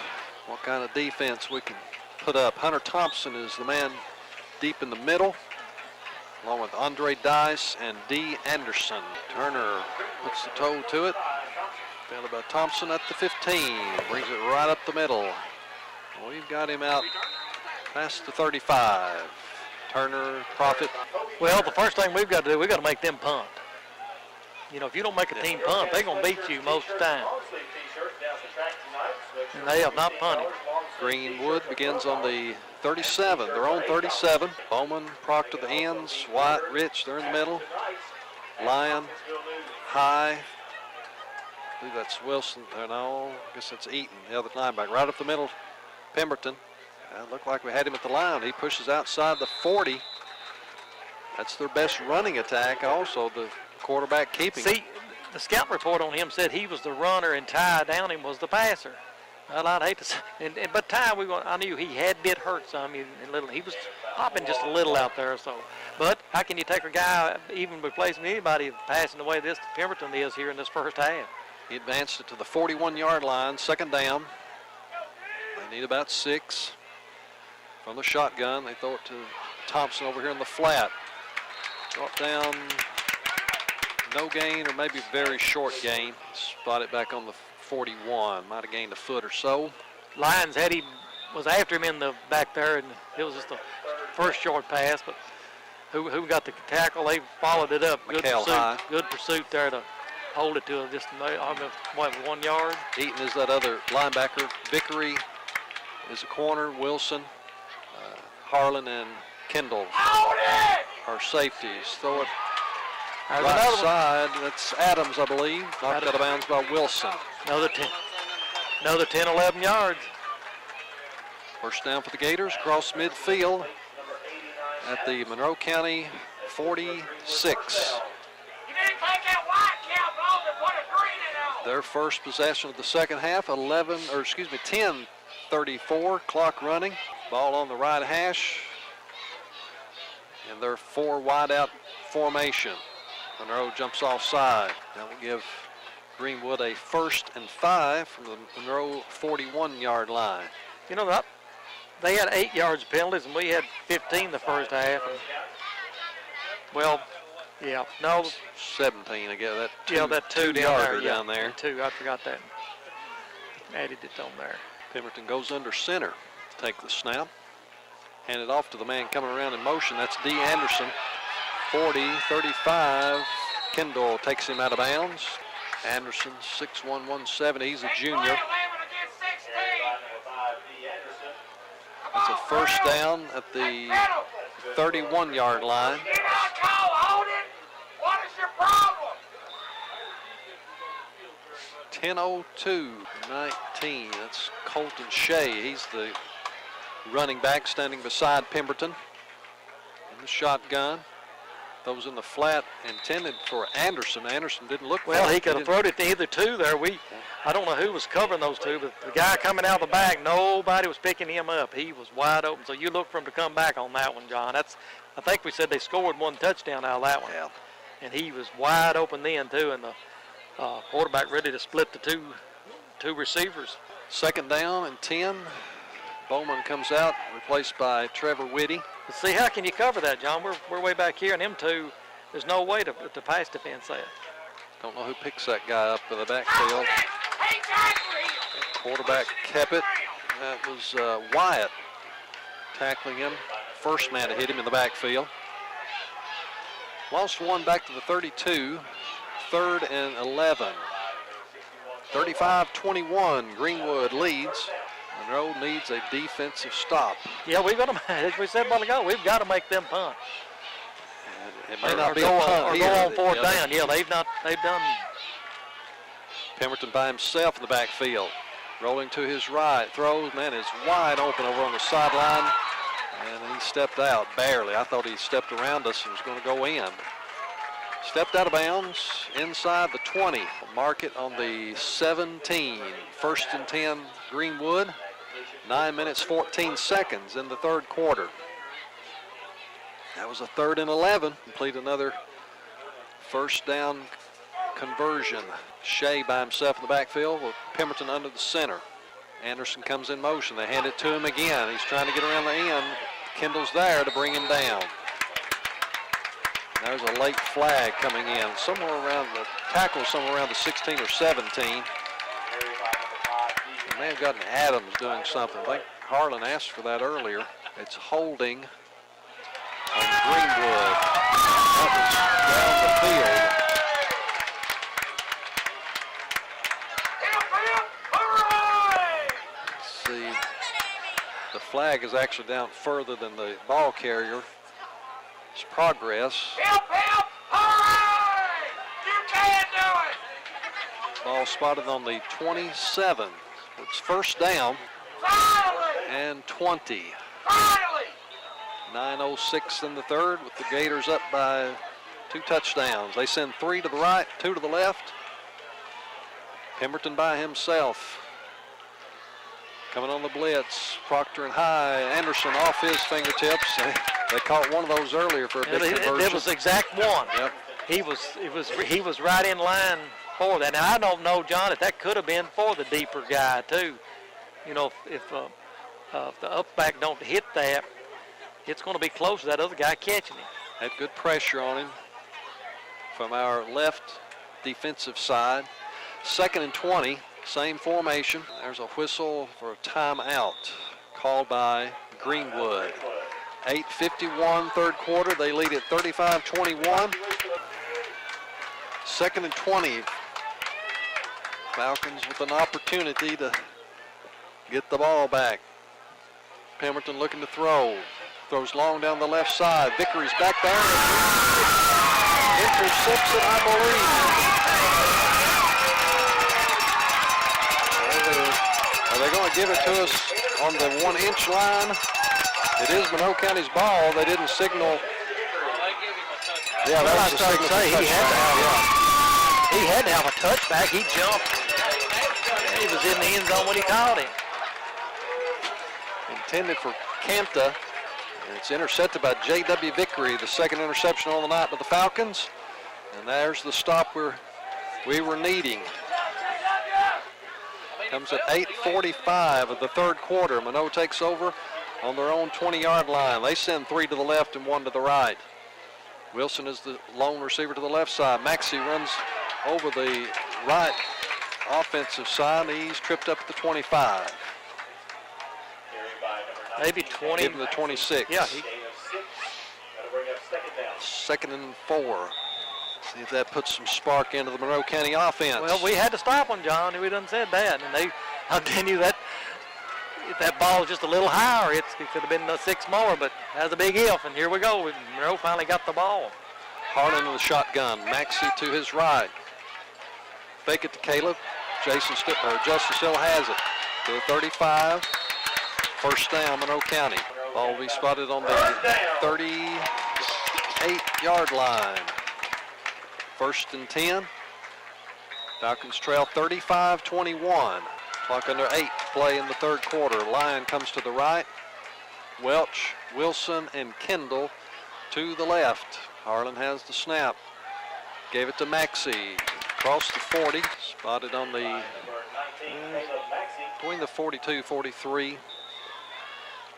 What kind of defense we can put up. Hunter Thompson is the man deep in the middle, along with Andre Dice and D. Anderson. Turner puts the toe to it. Found about Thompson at the 15. Brings it right up the middle. We've got him out past the 35. Turner, Profit. Well, the first thing we've got to do, we've got to make them punt. You know, if you don't make a team punt, they're going to beat you most of the time. And they have not punted. Greenwood begins on the 37, their own 37. Bowman, Proctor the ends, White, Rich, they're in the middle. Lyon, High, believe that's Wilson. No, I guess that's Eaton, the other linebacker. Right up the middle, Pemberton. Looked like we had him at the line. He pushes outside the 40. That's their best running attack also, the quarterback keeping. See, the scout report on him said he was the runner and Ty Downing was the passer. Well, I'd hate to say, but Ty, I knew he had been hurt some. He was hopping just a little out there. So, but how can you take a guy, even replacing anybody, passing the way this Pemberton is here in this first half? He advanced it to the 41-yard line, second down. They need about 6 from the shotgun. They throw it to Thompson over here in the flat. Throw it down, no gain or maybe very short gain. Spot it back on the 41. Might have gained a foot or so. Lyons was after him in the back there, and it was just the first short pass. But who got the tackle? They followed it up. Good pursuit. High. Good pursuit there to hold it to just 1 yard. Eaton is that other linebacker. Vickery is a corner. Wilson, Harlan, and Kendall are safeties. Throw it right side. That's Adams, I believe. Knocked out of bounds by Wilson. Another 10, 11 yards. First down for the Gators across midfield at the Monroe County 46. Their first possession of the second half, 10:34, clock running. Ball on the right hash. And their 4 wide out formation. Monroe jumps offside. That will give Greenwood a 1st and 5 from the Monroe 41-yard line. You know, they had 8 yards of penalties, and we had 15 the first half. Well, yeah, no. 17, I guess. That 2 down there. 2, I forgot that. Added it on there. Pemberton goes under center to take the snap. Hand it off to the man coming around in motion. That's D. Anderson. 40, 35. Kendall takes him out of bounds. Anderson, 6'1", 170. He's a junior. It's a first down at the 31-yard line. 10:02:19. That's Colton Shea. He's the running back standing beside Pemberton in the shotgun. Those in the flat intended for Anderson. Anderson didn't look well. He could have thrown it to either two there. I don't know who was covering those two, but the guy coming out the back, nobody was picking him up. He was wide open. So you look for him to come back on that one, John. I think we said they scored 1 touchdown out of that one. Yeah. And he was wide open then too, and the quarterback ready to split the two receivers. Second down and 10. Bowman comes out, replaced by Trevor Whitty. But see, how can you cover that, John? We're way back here, and them two, there's no way to pass defense that. Don't know who picks that guy up in the backfield. Quarterback kept it. That was Wyatt tackling him. First man to hit him in the backfield. Lost 1 back to the 32. 3rd and 11. 35-21. Greenwood leads. Monroe needs a defensive stop. Yeah, as we said a while ago, we've got to make them punt. It may not be a punt or go on 4th down. Yeah, they've done. Pemberton by himself in the backfield. Rolling to his right. Throws, man, is wide open over on the sideline. And he stepped out barely. I thought he stepped around us and was going to go in. Stepped out of bounds inside the 20. Mark it on the 17. 1st and 10, Greenwood. 9 minutes, 14 seconds in the third quarter. That was a 3rd and 11. Complete another first down conversion. Shea by himself in the backfield with Pemberton under the center. Anderson comes in motion. They hand it to him again. He's trying to get around the end. Kendall's there to bring him down. There's a late flag coming in. Somewhere around the tackle, somewhere around the 16 or 17. They may have gotten Adams doing something. I think Harlan asked for that earlier. It's holding on Greenwood. That was down the field. Let's see. The flag is actually down further than the ball carrier. It's progress. Help! Hooray! You can do it! Ball spotted on the 27. It's first down and 20. 9:06 in the third with the Gators up by 2 touchdowns. They send 3 to the right, 2 to the left. Pemberton by himself. Coming on the blitz, Proctor and High. Anderson off his fingertips. They caught one of those earlier for a big conversion. It was the exact one. Yep. He was right in line for that. Now I don't know, John, if that could have been for the deeper guy too. You know, if the up back don't hit that, it's going to be close to that other guy catching him. Had good pressure on him from our left defensive side. 2nd and 20, same formation. There's a whistle for a timeout called by Greenwood. 8:51 third quarter. They lead at 35-21. 2nd and 20. Falcons with an opportunity to get the ball back. Pemberton looking to throw. Throws long down the left side. Vickery's back there. Intercepts it, I believe. Are they going to give it to us on the 1-inch line? It is Monroe County's ball. They didn't signal. Yeah, that was the signal. He had to have a touchback. He jumped. He was in the end zone when he caught him. Intended for Kanta. And it's intercepted by J.W. Vickery, the 2nd interception on the night of the Falcons. And there's the stop we were needing. Comes at 8:45 of the third quarter. Monroe takes over on their own 20-yard line. They send 3 to the left and 1 to the right. Wilson is the lone receiver to the left side. Maxey runs over the right offensive side. He's tripped up at the 25. Maybe 20. Give him the 26. Yeah. 2nd and 4. See if that puts some spark into the Monroe County offense. Well, we had to stop them, John. We done said that. And I'll tell you that if that ball was just a little higher, it could have been 6 more, but that's a big if. And here we go. Monroe finally got the ball. Harlan in the shotgun. Maxey to his right. Fake it to Caleb. Justin still has it. To the 35. First down, Monroe County. Ball will be spotted on the 38-yard line. 1st and 10. Falcons trail 35-21. Clock under 8 to play in the third quarter. Lyon comes to the right. Welch, Wilson, and Kendall to the left. Harlan has the snap. Gave it to Maxey. Across the 40. Spotted on the between the 42-43.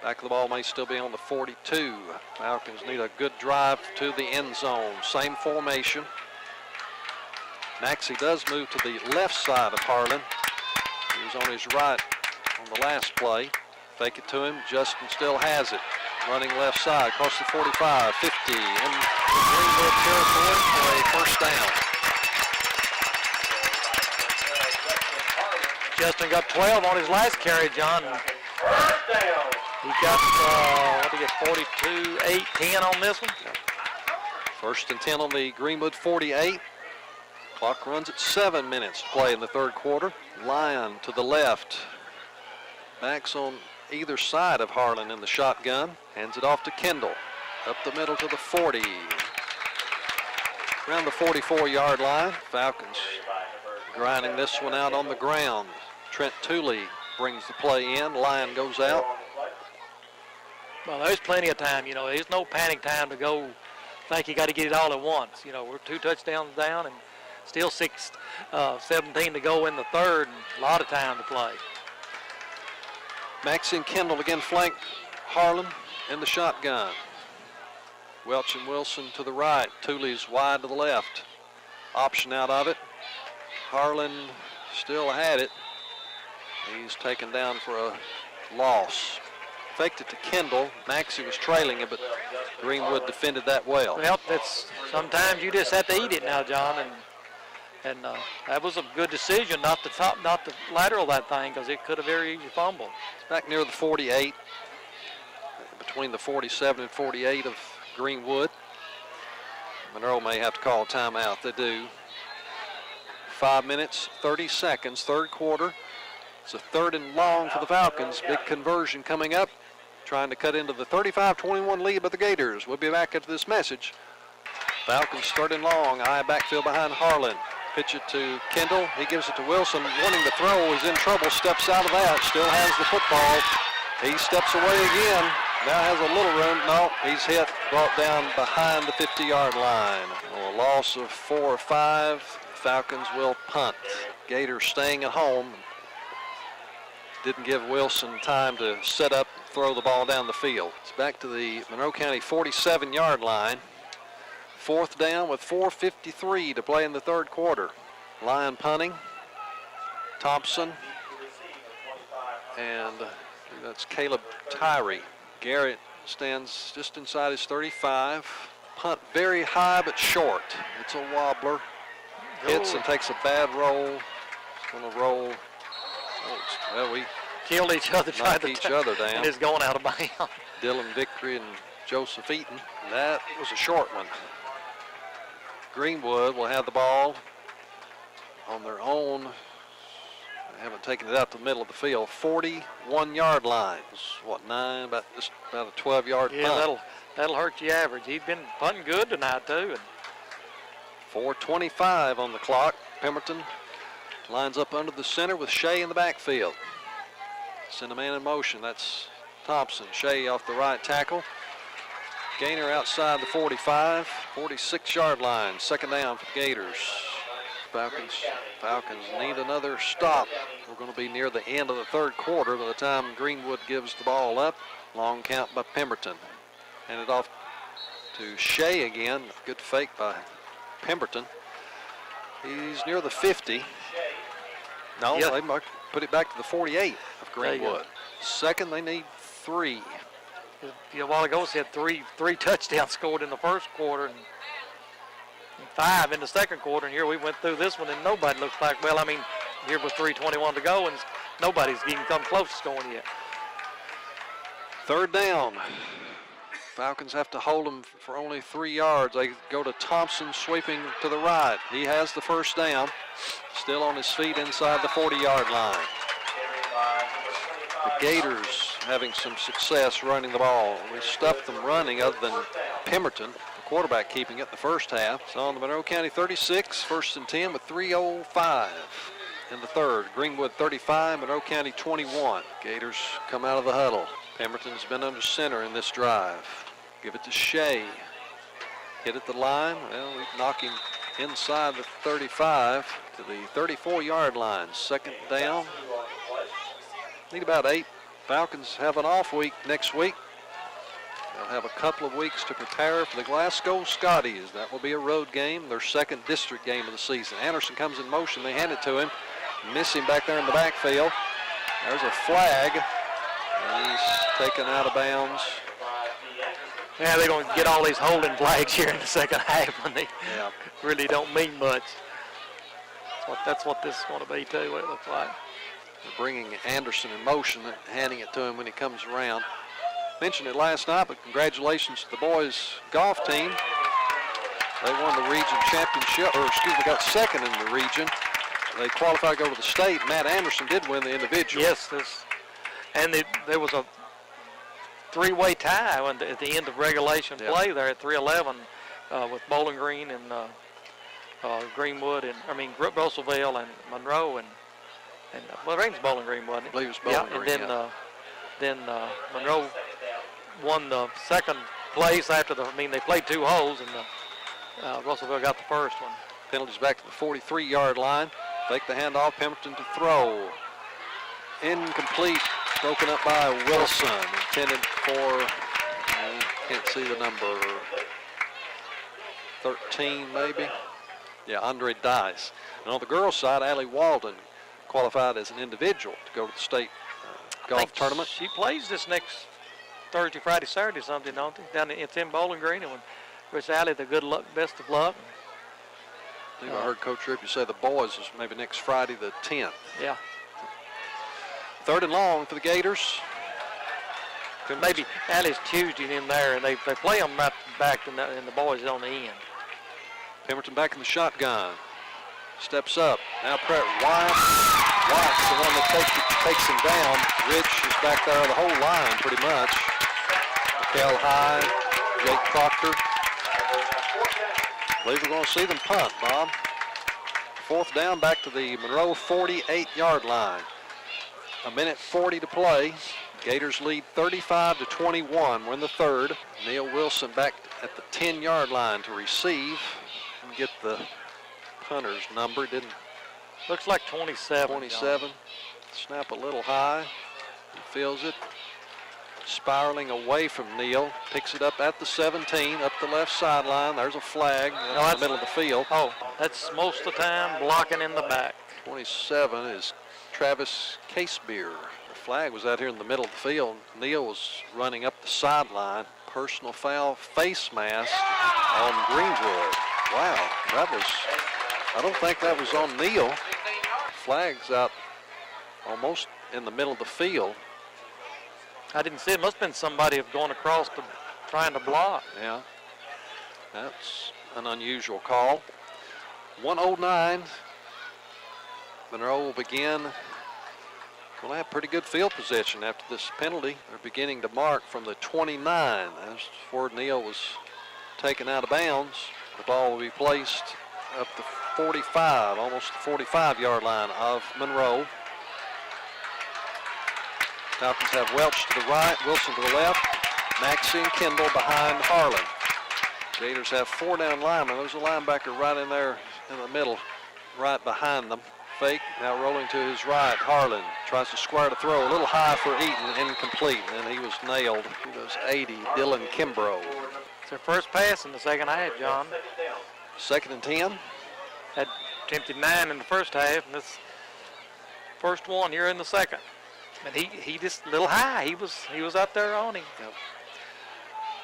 Back of the ball may still be on the 42. Falcons need a good drive to the end zone. Same formation. Maxey does move to the left side of Harlan. He was on his right on the last play. Fake it to him. Justin still has it. Running left side across the 45, 50, in the Greenwood territory for a first down. Justin got 12 on his last carry, John. He got, 42, 8, 10 on this one? 1st and 10 on the Greenwood 48. Clock runs at 7 minutes to play in the third quarter. Lyon to the left. Backs on either side of Harlan in the shotgun. Hands it off to Kendall. Up the middle to the 40. Around the 44-yard line. Falcons grinding this one out on the ground. Trent Tooley brings the play in. Lyon goes out. Well, there's plenty of time. There's no panic time to go think you got to get it all at once. We're 2 touchdowns down and still 17 to go in the third, and a lot of time to play. Maxey and Kendall again flank Harlan in the shotgun. Welch and Wilson to the right. Tooley's wide to the left. Option out of it. Harlan still had it. He's taken down for a loss. Faked it to Kendall. Maxey was trailing it, but Greenwood defended that well. Well, sometimes you just have to eat it now, John, and that was a good decision not to lateral that thing, because it could have very easily fumbled. It's back near the 48, between the 47 and 48 of Greenwood. Monroe may have to call a timeout. They do. 5 minutes, 30 seconds, third quarter. It's a 3rd and long for the Falcons. Big conversion coming up, trying to cut into the 35-21 lead by the Gators. We'll be back after this message. Falcons 3rd and long, eye backfield behind Harlan. Pitch it to Kendall. He gives it to Wilson, wanting to throw. He's in trouble, steps out of that, still has the football. He steps away again. Now has a little room. No, he's hit, brought down behind the 50-yard line. Well, a loss of 4 or 5. Falcons will punt. Gators staying at home. Didn't give Wilson time to set up, throw the ball down the field. It's back to the Monroe County 47-yard line. 4th down with 4:53 to play in the third quarter. Line punting. Thompson. And that's Caleb Tyree. Garrett stands just inside his 35. Punt very high but short. It's a wobbler. Hits and takes a bad roll. It's going to roll. Well, we killed each other, tried to each other down. And it's going out of bounds. Dylan Victory and Joseph Eaton. That was a short one. Greenwood will have the ball on their own. They haven't taken it out to the middle of the field. 41-yard line. What, about a 12-yard punt. Yeah, that'll hurt your average. He's been punting good tonight too. And 4:25 on the clock. Pemberton lines up under the center with Shea in the backfield. Send a man in motion. That's Thompson. Shea off the right tackle. Gainer outside the 45, 46-yard line. 2nd down for the Gators. Falcons need another stop. We're going to be near the end of the third quarter by the time Greenwood gives the ball up. Long count by Pemberton. Handed off to Shea again. Good fake by Pemberton. He's near the 50. No, yep. They might put it back to the 48 of Greenwood. Second, they need 3. A while ago, he had three touchdowns scored in the first quarter and 5 in the second quarter. And here we went through this one, and nobody looks like, well, I mean, here was 3:21 to go, and nobody's even come close to scoring yet. 3rd down. Falcons have to hold them for only 3 yards. They go to Thompson sweeping to the right. He has the first down. Still on his feet inside the 40-yard line. The Gators having some success running the ball. We stuffed them running other than Pemberton, the quarterback keeping it the first half. So on the Monroe County 36, 1st and 10 with 3:05 in the third. Greenwood 35, Monroe County 21. Gators come out of the huddle. Pemberton's been under center in this drive. Give it to Shea. Hit at the line. Well, we knock him inside the 35 to the 34-yard line. 2nd down. Need about 8. Falcons have an off week next week. They'll have a couple of weeks to prepare for the Glasgow Scotties. That will be a road game, their 2nd district game of the season. Anderson comes in motion. They hand it to him. Miss him back there in the backfield. There's a flag. He's taken out of bounds. Yeah, they're going to get all these holding flags here in the second half when they really don't mean much. That's what this is going to be too, what it looks like. They're bringing Anderson in motion and handing it to him when he comes around. Mentioned it last night, but congratulations to the boys golf team. They won the region championship, got 2nd in the region. They qualified to go to the state. Matt Anderson did win the individual. Yes, there was a 3-way tie at the end of regulation play there at 3:11 with Bowling Green and Greenwood Russellville and Monroe and well, it was Bowling Green, wasn't it? I believe it was Bowling Green. And then Monroe won the 2nd place after they played 2 holes, and Russellville got the first one. Penalties back to the 43-yard line. Fake the handoff. Pemberton to throw. Incomplete. Broken up by Wilson. Intended for, can't see the number, 13 maybe. Yeah, Andre Dice. And on the girls' side, Allie Walden qualified as an individual to go to the state golf tournament. She plays this next Thursday, Friday, Saturday, something, don't they? It's in Bowling Green, and wish Allie the good luck, best of luck. I think I heard Coach Rippey say the boys is maybe next Friday the 10th. Yeah. 3rd and long for the Gators. Maybe Allie's Tuesday in there, and they play them right back, and the boys on the end. Pemberton back in the shotgun. steps up. Now White's the one that takes him down. Rich is back there the whole line pretty much. Cal High, Jake Proctor. I believe we're going to see them punt, Bob. 4th down, back to the Monroe 48-yard line. 1:40 to play. Gators lead 35-21. We're in the 3rd. Neil Wilson back at the 10-yard line to receive and get the punter's number. Didn't. Looks like 27. 27. Snap a little high. He feels it. Spiraling away from Neal. Picks it up at the 17, up the left sideline. There's a flag in the middle of the field. Oh, that's most of the time blocking in the back. 27 is Travis Casebeer. The flag was out here in the middle of the field. Neal was running up the sideline. Personal foul, face mask on Greenwood. Wow, I don't think that was on Neal. Flag's out almost in the middle of the field. I didn't see it. Must have been somebody going across trying to block. Yeah, that's an unusual call. 1:09. Monroe will begin. Going to have pretty good field position after this penalty. They're beginning to mark from the 29. That's where Neal was taken out of bounds. The ball will be placed up the 45, almost the 45-yard line of Monroe. Falcons have Welch to the right, Wilson to the left, Maxey and Kendall behind Harlan. Gators have 4 down linemen. There's a linebacker right in there in the middle, right behind them. Fake, now rolling to his right. Harlan tries to square the throw. A little high for Eaton, incomplete, and he was nailed. He was 80, Dylan Kimbrough. It's their first pass in the second half, John. 2nd and 10. Had attempted 9 in the first half, and this first one here in the second. And he just a little high. He was out there on him. Yep.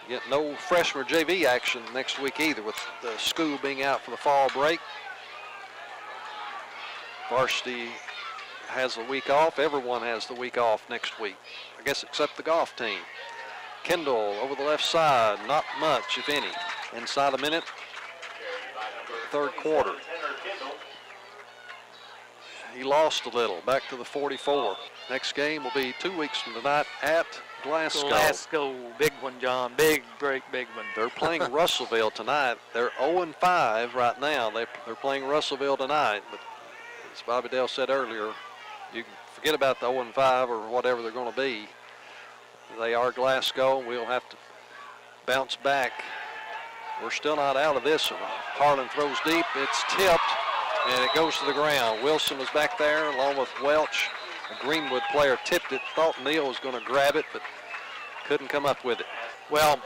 Get no freshman JV action next week either, with the school being out for the fall break. Varsity has a week off. Everyone has the week off next week, I guess, except the golf team. Kendall over the left side, not much, if any. Inside a minute, 3rd quarter. He lost a little, back to the 44. Next game will be 2 weeks from tonight at Glasgow. Glasgow, big one, John. Big break, big one. They're playing Russellville tonight. They're 0-5 right now. They're playing Russellville tonight, but as Bobby Dale said earlier, you can forget about the 0-5 or whatever they're going to be. They are Glasgow. We'll have to bounce back. We're still not out of this one. Harlan throws deep. It's tipped, and it goes to the ground. Wilson was back there along with Welch. A Greenwood player tipped it. Thought Neal was going to grab it, but couldn't come up with it. Well,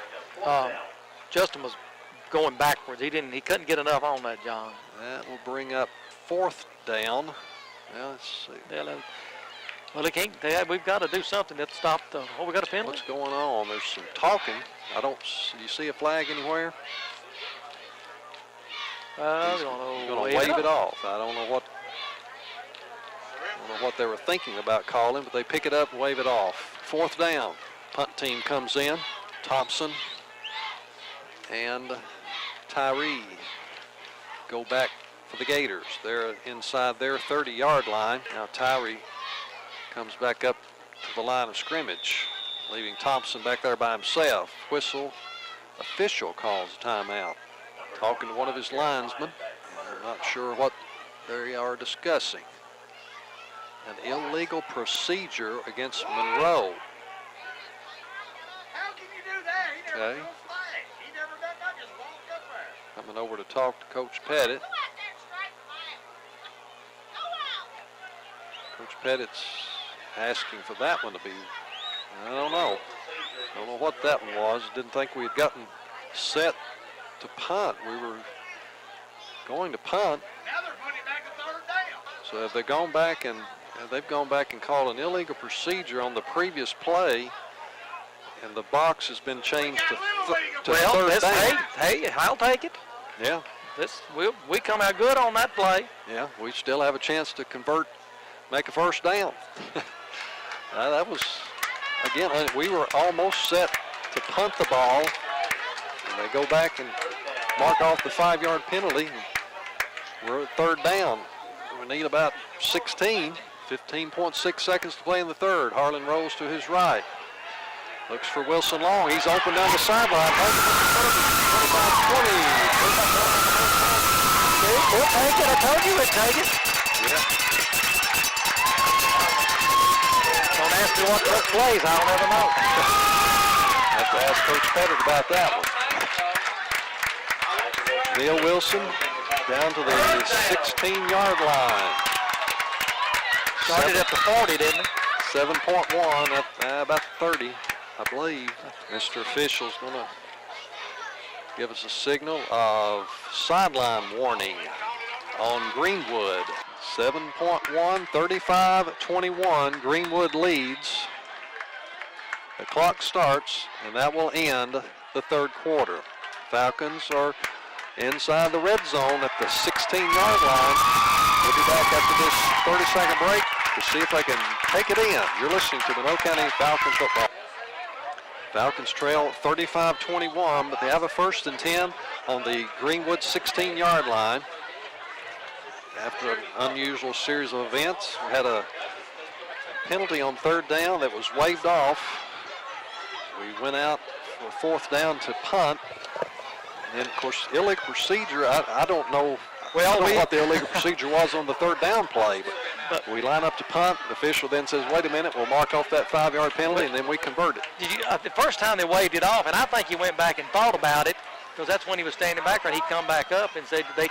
Justin was going backwards. He couldn't get enough on that, John. That will bring up 4th down. Well, let's see. Well, he can't. We've got to do something to stop the. Oh, we got a penalty. What's going on? There's some talking. Do you see a flag anywhere? He's going to wave it off. I don't know what they were thinking about calling, but they pick it up and wave it off. 4th down. Punt team comes in. Thompson and Tyree go back for the Gators. They're inside their 30-yard line. Now Tyree comes back up to the line of scrimmage, leaving Thompson back there by himself. Whistle. Official calls a timeout. Talking to one of his linesmen. I'm not sure what they are discussing. An illegal procedure against Monroe. How can you do that? He never Okay. threw a flag. He never done that, just walked up there. Coming over to talk to Coach Pettit. Go out there, strike flag. Go out. Coach Pettit's asking for that one to be, I don't know. Don't know what that one was. Didn't think we had gotten set to punt. We were going to punt. Now they're putting it back to 3rd down. So have they gone back and they've gone back and called an illegal procedure on the previous play, and the box has been changed to Well, 3rd down. hey, I'll take it. Yeah, We come out good on that play. yeah, we still have a chance to convert, make a 1st down. That was, again, we were almost set to punt the ball, and they go back and mark off the 5-yard penalty. We're at third down. We need about 16. 15.6 seconds to play in the third. Harlan rolls to his right. Looks for Wilson Long. He's open down the sideline. 25-20. We'll take it. I told you we'd take it. Yeah. Don't ask me what took place. I'll never know. Have to ask Coach Pettit about that one. Neil Wilson down to the 16-yard line. Started at the 40, didn't he? 7.1 at about 30, I believe. Mr. Official's going to give us a signal of sideline warning on Greenwood. 7.1, 35-21. Greenwood leads. The clock starts, and that will end the third quarter. Falcons are inside the red zone at the 16-yard line. We'll be back after this 30-second break to see if they can take it in. You're listening to the Monroe County Falcons football. Falcons trail 35-21, but they have a 1st and 10 on the Greenwood 16-yard line. After an unusual series of events, we had a penalty on third down that was waved off. We went out for 4th down to punt. And then, of course, illegal procedure, I don't know. Well, I don't know what the illegal procedure was on the third down play, but we line up to punt. The official then says, wait a minute, we'll mark off that 5-yard penalty, and then we convert it. The first time they waved it off, and I think he went back and thought about it, because that's when he was standing back there. He come back up and said they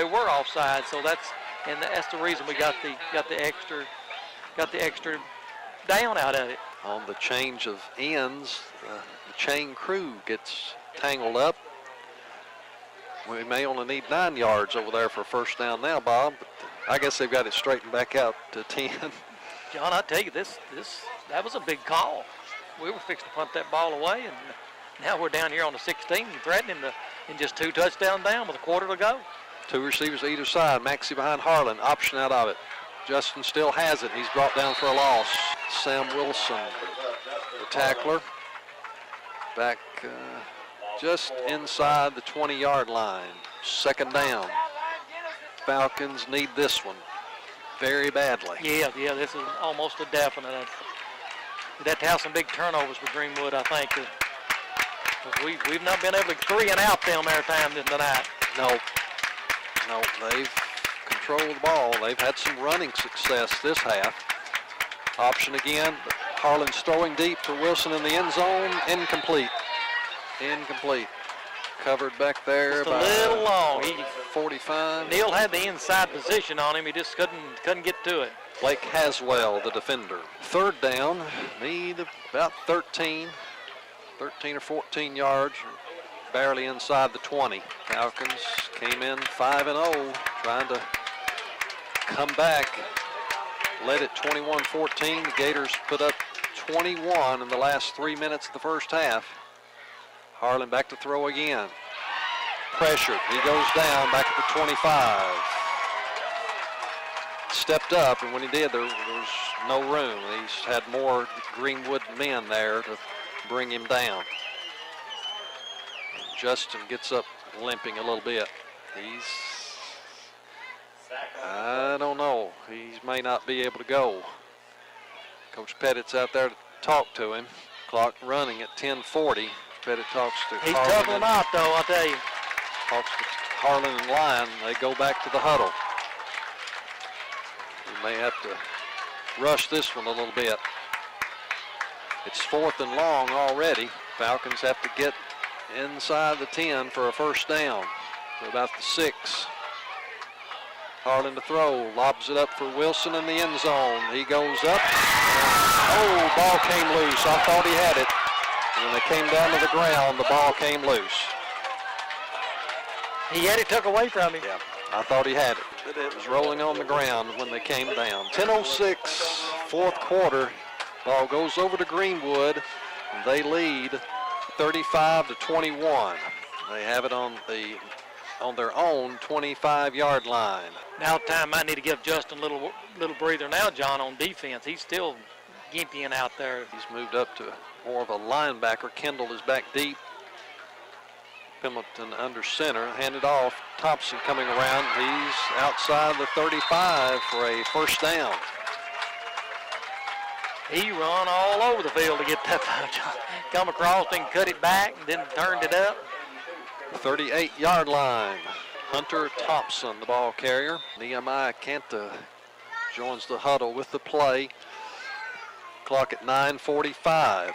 were offside, so that's the reason we got the extra down out of it. On the change of ends, the chain crew gets tangled up. We may only need 9 yards over there for 1st down now, Bob, but I guess they've got it straightened back out to 10. John, I tell you, that was a big call. We were fixing to punt that ball away, and now we're down here on the 16, threatening in just 2 touchdowns down with a quarter to go. 2 receivers either side. Maxey behind Harlan, option out of it. Justin still has it. He's brought down for a loss. Sam Wilson, the tackler, back just inside the 20-yard line. 2nd down. Falcons need this one very badly. Yeah, this is almost a definite. We'd have to have some big turnovers with Greenwood, I think. We've not been able to 3 and out them every time tonight. No, they've controlled the ball. They've had some running success this half. Option again. Harlan's throwing deep to Wilson in the end zone. Incomplete. Covered back there just by a little long. 45. Neil had the inside position on him. He just couldn't get to it. Blake Haswell, the defender. 3rd down. Need about 13 or 14 yards. Barely inside the 20. Falcons came in 5-0, trying to come back. Led at 21-14. The Gators put up 21 in the last 3 minutes of the first half. Harlan back to throw again. Pressured. He goes down back at the 25. Stepped up, and when he did, there was no room. He's had more Greenwood men there to bring him down. Justin gets up limping a little bit. I don't know. He may not be able to go. Coach Pettit's out there to talk to him. Clock running at 10:40. Pettit talks to He's Harlan. tough him out, though, I'll tell you. Talks to Harlan and Lyon. They go back to the huddle. We may have to rush this one a little bit. It's 4th and long already. Falcons have to get inside the 10 for a 1st down. So about the 6. Harlan to throw. Lobs it up for Wilson in the end zone. He goes up. Oh, ball came loose. I thought he had it. When they came down to the ground, the ball came loose. He had it took away from him. Yeah, I thought he had it. But it was rolling on the ground when they came down. 10:06, 4th quarter. Ball goes over to Greenwood. And they lead 35-21. They have it on their own 25-yard line. Now time might need to give Justin a little breather now, John, on defense. He's still gimping out there. He's moved up to more of a linebacker. Kendall is back deep. Pendleton under center, handed off. Thompson coming around. He's outside the 35 for a first down. He run all over the field to get that come across and cut it back and then turned it up. 38-yard line. Hunter Thompson, the ball carrier. Nehemiah Kenta joins the huddle with the play. Clock at 9:45.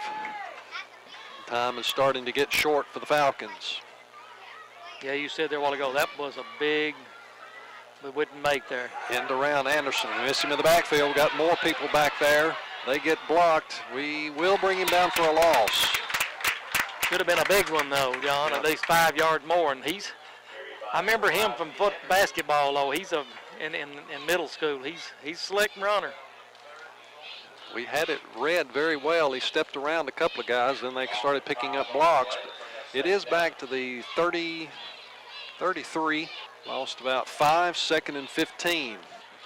Time is starting to get short for the Falcons. Yeah, you said there a while ago, that was a big, but wouldn't make there. End around Anderson. We miss him in the backfield. Got more people back there. They get blocked. We will bring him down for a loss. Should have been a big one though, John, at least 5 yards more. And I remember him from basketball though. He's in middle school. He's a slick runner. We had it read very well. He stepped around a couple of guys, then they started picking up blocks. It is back to the 33. Lost about 5, 2nd and 15.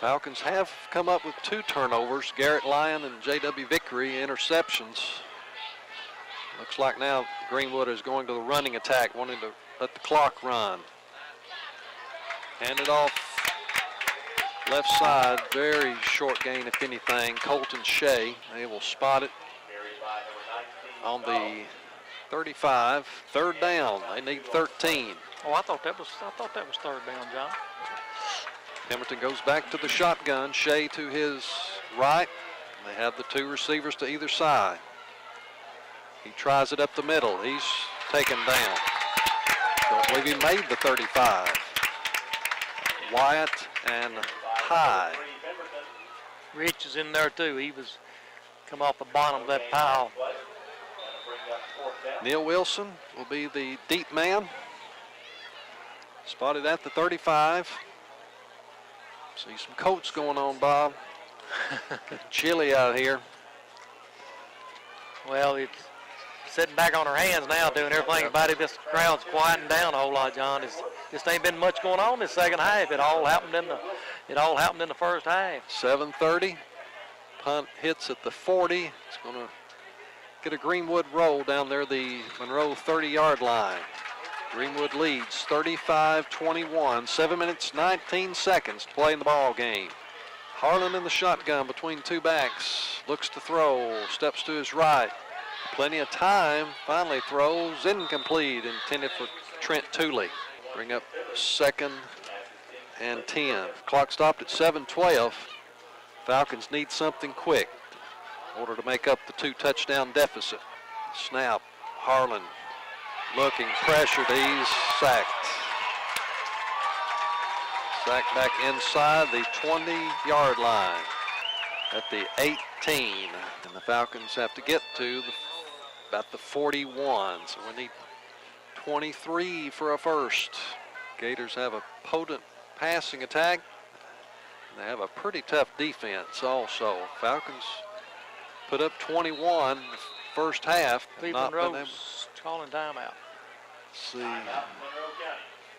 Falcons have come up with 2 turnovers. Garrett Lyon and J.W. Vickery interceptions. Looks like now Greenwood is going to the running attack, wanting to let the clock run. Handed off left side, very short gain if anything. Colton Shea, they will spot it on the 35. 3rd down, they need 13. Oh, I thought that was 3rd down, John. Pendleton goes back to the shotgun. Shea to his right. They have the 2 receivers to either side. He tries it up the middle. He's taken down. Don't believe he made the 35. Wyatt and High. Rich is in there too. He was come off the bottom of that pile. Neil Wilson will be the deep man. Spotted at the 35. See some coats going on, Bob. Chilly out here. Well, it's sitting back on her hands now, doing everything about it. This crowd's quieting down a whole lot, John. Just ain't been much going on this second half. It all happened in the first half. 7:30. Punt hits at the 40. It's going to get a Greenwood roll down there, the Monroe 30-yard line. Greenwood leads 35-21. 7 minutes, 19 seconds to play in the ball game. Harlan in the shotgun between 2 backs. Looks to throw. Steps to his right. Plenty of time. Finally throws. Incomplete. Intended for Trent Tooley. Bring up 2nd and 10. Clock stopped at 7:12. Falcons need something quick in order to make up the 2-touchdown deficit. Snap. Harlan looking, pressured. He's sacked. Sacked back inside the 20-yard line at the 18. And the Falcons have to get to about the 41. So we need 23 for a first. Gators have a potent passing attack. They have a pretty tough defense also. Falcons put up 21 the first half. Cleveland Rose calling timeout. See,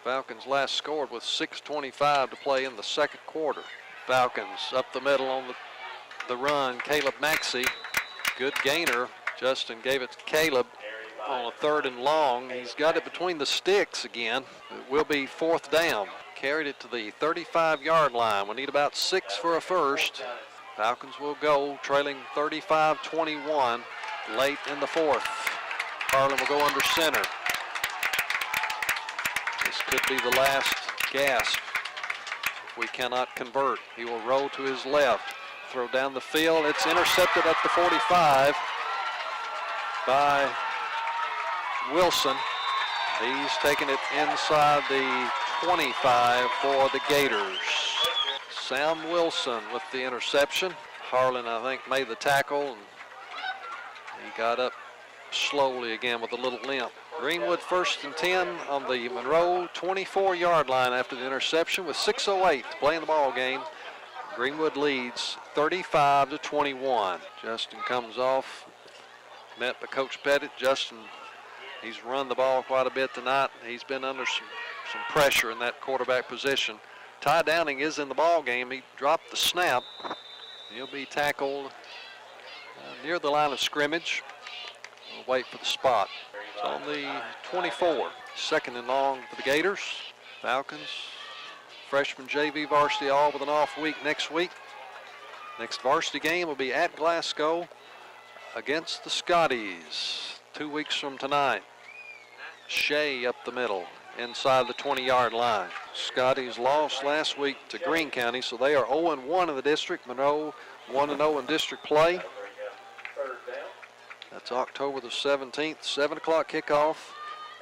Falcons last scored with 6:25 to play in the second quarter. Falcons up the middle on the run. Caleb Maxey, good gainer. Justin gave it to Caleb on a 3rd and long. He's got it between the sticks again. It will be 4th down. Carried it to the 35-yard line. We need about 6 for a first. Falcons will go trailing 35-21 late in the 4th. Harlan will go under center. This could be the last gasp if we cannot convert. He will roll to his left. Throw down the field. It's intercepted at the 45 by Wilson. He's taking it inside the 25 for the Gators. Sam Wilson with the interception. Harlan, I think, made the tackle, and he got up slowly again with a little limp. Greenwood 1st and 10 on the Monroe 24-yard line after the interception with 6:08 to play in the ball game. Greenwood leads 35-21. Justin comes off, met by Coach Pettit. Justin, he's run the ball quite a bit tonight. He's been under some pressure in that quarterback position. Ty Downing is in the ball game. He dropped the snap. He'll be tackled near the line of scrimmage. We'll wait for the spot. It's on the 24. Second and long for the Gators. Falcons, freshman JV varsity all with an off week next week. Next varsity game will be at Glasgow against the Scotties 2 weeks from tonight. Shea up the middle, inside the 20-yard line. Scotties lost last week to Greene County, so they are 0-1 in the district. Monroe 1-0 in district play. That's October the 17th, 7 o'clock kickoff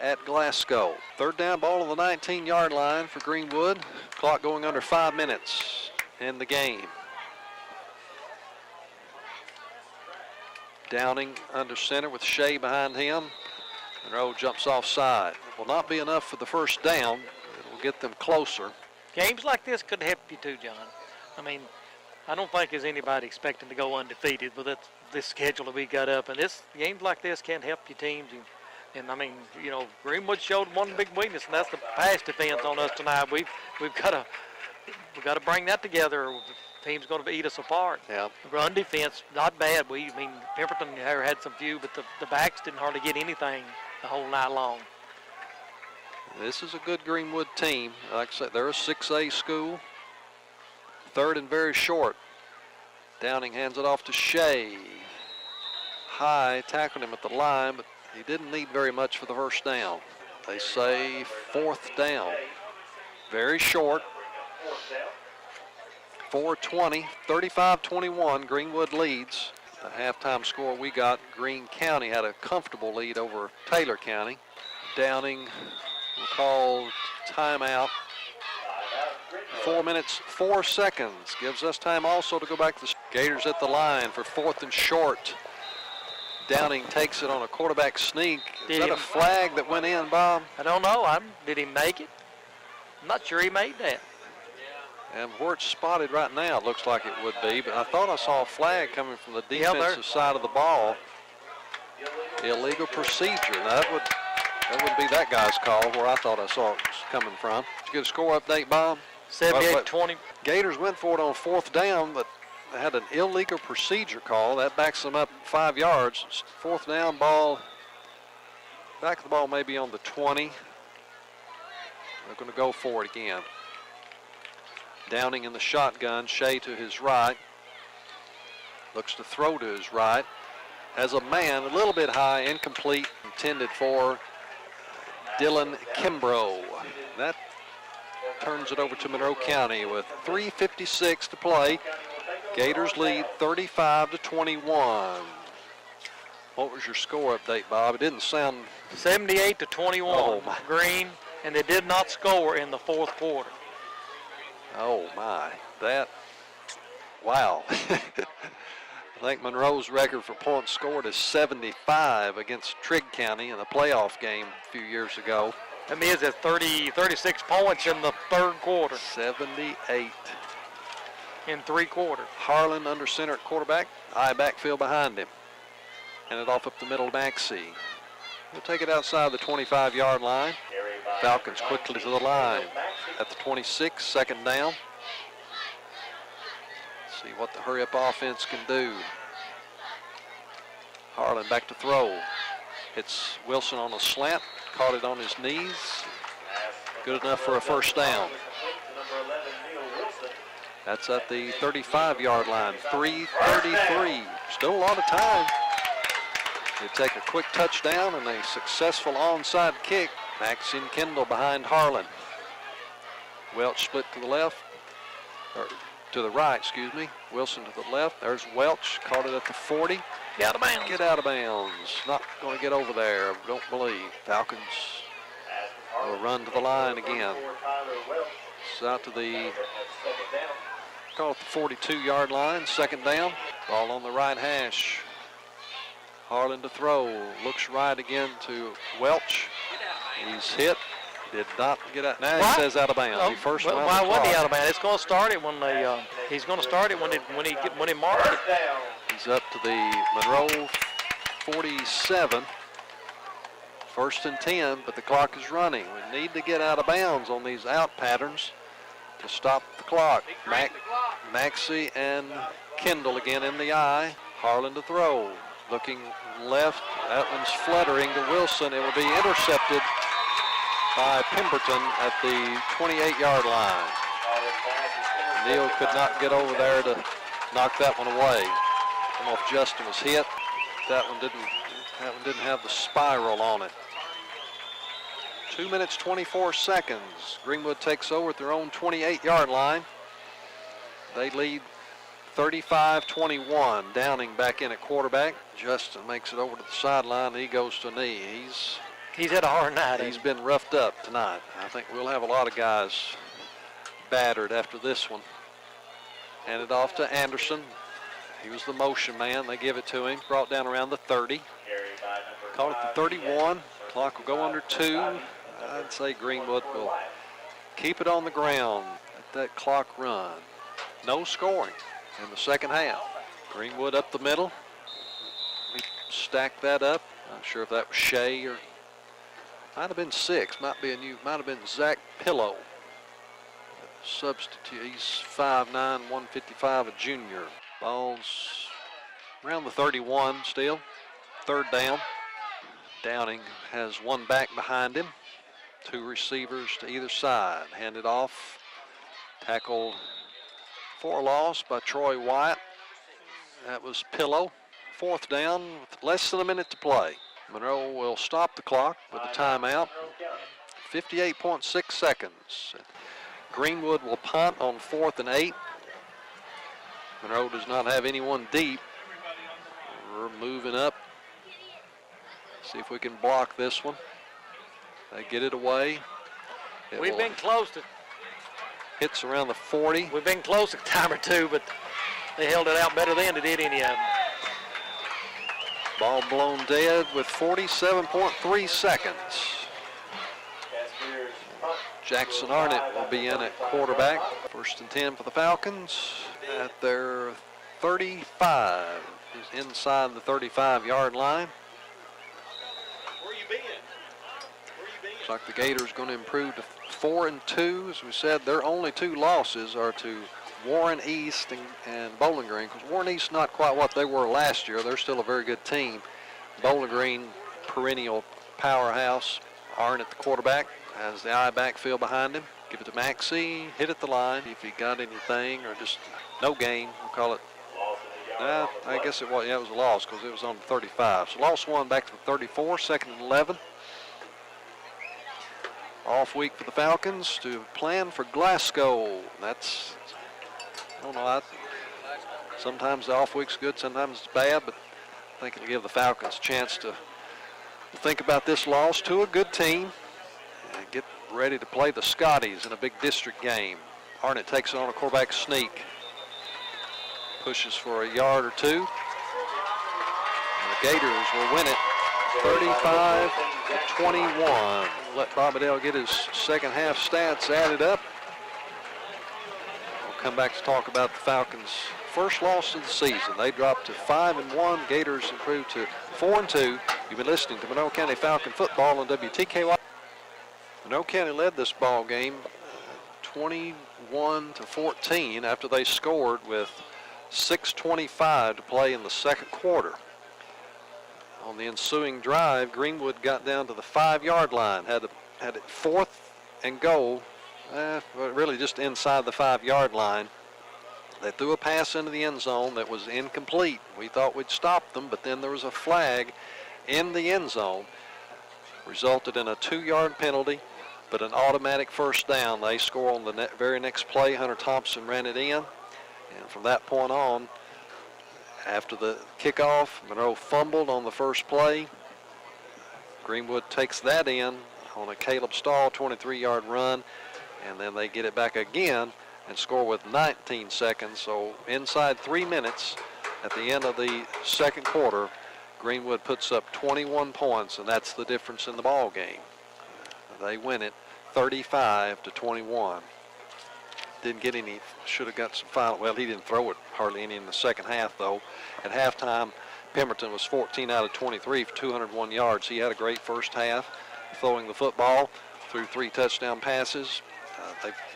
at Glasgow. Third down ball on the 19-yard line for Greenwood. Clock going under 5 minutes in the game. Downing under center with Shea behind him. Monroe jumps offside. It will not be enough for the first down. It will get them closer. Games like this could help you too, John. I mean, I don't think there's anybody expecting to go undefeated with this schedule that we got up. And games like this can help your teams. And I mean, you know, Greenwood showed one big weakness, and that's the pass defense on us tonight. We've got to bring that together. Or the team's going to eat us apart. Yeah. Run defense, not bad. Pemberton had some few, but the backs didn't hardly get anything the whole night long. This is a good Greenwood team. Like I said, they're a 6A school. Third and very short. Downing hands it off to Shea. High tackled him at the line, but he didn't need very much for the first down. They say fourth down. Very short. 4:20, 35-21, Greenwood leads. The halftime score we got, Greene County had a comfortable lead over Taylor County. Downing will call timeout. 4 minutes, 4 seconds. Gives us time also to go back to the Gators at the line for fourth and short. Downing takes it on a quarterback sneak. Is that a flag that went in, Bob? I don't know. Did he make it? I'm not sure he made that. And where it's spotted right now, it looks like it would be, but I thought I saw a flag coming from the defensive side of the ball. Illegal procedure. Now that would be that guy's call where I thought I saw it was coming from. Did you get a score update, Bob? 78-20. Gators went for it on fourth down, but they had an illegal procedure call. That backs them up 5 yards. Fourth down ball. Back of the ball maybe on the 20. They're going to go for it again. Downing in the shotgun, Shea to his right. Looks to throw to his right. Has a man a little bit high, incomplete, intended for Dylan Kimbrough. That turns it over to Monroe County with 3:56 to play. Gators lead 35-21. What was your score update, Bob? It didn't sound... 78-21, Oh, my. Greene, and they did not score in the fourth quarter. Oh, my. Wow. I think Monroe's record for points scored is 75 against Trigg County in a playoff game a few years ago. That means it's 36 points in the third quarter. 78. In 3 quarters. Harlan under center at quarterback. High backfield behind him. And it off up the middle to Maxey. We'll take it outside the 25-yard line. Falcons quickly to the line. At the 26, second down. See what the hurry-up offense can do. Harlan back to throw. Hits Wilson on a slant. Caught it on his knees. Good enough for a first down. That's at the 35-yard line. 3:33. Still a lot of time. They take a quick touchdown and a successful onside kick. Maxine Kendall behind Harlan. Welch split to the left, or to the right, excuse me. Wilson to the left. There's Welch, caught it at the 40. Get out of bounds. Get out of bounds. Not going to get over there, don't believe. Falcons will run to the line again. It's out to the, call it the 42-yard line, second down. Ball on the right hash. Harlan to throw, looks right again to Welch. He's hit, did not get out. Now he says out of bounds. He first round. Why wasn't he out of bounds? It's going to start it when they. He's going to start it when he marks it. He's up to the Monroe 47. First and 10, but the clock is running. We need to get out of bounds on these out patterns to stop the clock. Maxey and Kendall again in the eye. Harlan to throw. Looking left, that one's fluttering to Wilson. It will be intercepted by Pemberton at the 28-yard line. Neal could not get over there to knock that one away. I don't know if Justin was hit. That one didn't have the spiral on it. 2 minutes, 24 seconds. Greenwood takes over at their own 28-yard line. They lead 35-21. Downing back in at quarterback. Justin makes it over to the sideline. He goes to knee. He's had a hard night. He's been roughed up tonight. I think we'll have a lot of guys battered after this one. Hand it off to Anderson. He was the motion man. They give it to him. Brought down around the 30. Caught at the 31. Clock will go under 2. I'd say Greenwood will keep it on the ground. Let that clock run. No scoring in the second half. Greenwood up the middle. We stack that up. Not sure if that was Shea or might have been 6. Might have been Zach Pillow. Substitute. He's 5'9", 155, a junior. Ball's around the 31 still. Third down. Downing has one back behind him. 2 receivers to either side. Handed off. Tackled for a loss by Troy White. That was Pillow. Fourth down with less than a minute to play. Monroe will stop the clock with a timeout. 58.6 seconds. Greenwood will punt on 4th and 8. Monroe does not have anyone deep. We're moving up. See if we can block this one. They get it away. We've been close to. Hits around the 40. We've been close a time or two, but they held it out better than they did any of them. Ball blown dead with 47.3 seconds. Jackson Arnett will be in at quarterback. 1st and 10 for the Falcons at their 35. He's inside the 35-yard line. Where you been? Looks like the Gators going to improve to 4-2. As we said, their only 2 losses are to Warren East and Bowling Green, because Warren East not quite what they were last year. They're still a very good team. Bowling Green, perennial powerhouse. Arnett, the quarterback, has the I backfield behind him. Give it to Maxey, hit at the line. If he got anything, or just no gain, we'll call it. I guess it was, yeah, it was a loss because it was on the 35. So lost 1 back to the 34, 2nd and 11. Off week for the Falcons to plan for Glasgow. That's, I don't know, sometimes the off week's good, sometimes it's bad, but I think it'll give the Falcons a chance to think about this loss to a good team and get ready to play the Scotties in a big district game. Arnett takes it on a quarterback sneak. Pushes for a yard or 2. And the Gators will win it 35-21. Let Bobadell get his second half stats added up. We'll come back to talk about the Falcons' first loss of the season. They dropped to 5-1. Gators improved to 4-2. You've been listening to Monroe County Falcon football on WTKY. Monroe County led this ball game 21-14 after they scored with 6:25 to play in the second quarter. On the ensuing drive, Greenwood got down to the 5-yard line, had it 4th and goal, really just inside the 5-yard line. They threw a pass into the end zone that was incomplete. We thought we'd stop them, but then there was a flag in the end zone. Resulted in a 2-yard penalty, but an automatic first down. They score on the very next play. Hunter Thompson ran it in. And from that point on, after the kickoff, Monroe fumbled on the first play. Greenwood takes that in on a Caleb Stahl 23-yard run, and then they get it back again and score with 19 seconds. So inside 3 minutes at the end of the second quarter, Greenwood puts up 21 points, and that's the difference in the ball game. They win it 35-21. Didn't get any, should have got some final. Well, he didn't throw it hardly any in the second half, though. At halftime, Pemberton was 14 out of 23 for 201 yards. He had a great first half, throwing the football, threw 3 touchdown passes.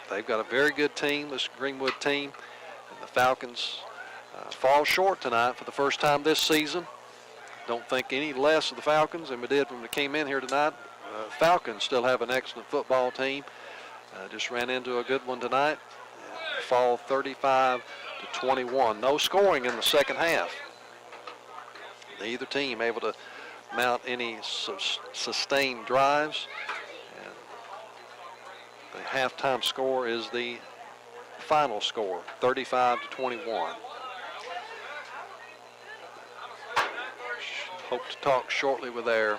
They've got a very good team, this Greenwood team. And the Falcons fall short tonight for the first time this season. Don't think any less of the Falcons than we did when we came in here tonight. Falcons still have an excellent football team. Just ran into a good one tonight. Fall 35-21. No scoring in the second half. Neither team able to mount any sustained drives. And the halftime score is the final score, 35-21. Hope to talk shortly with their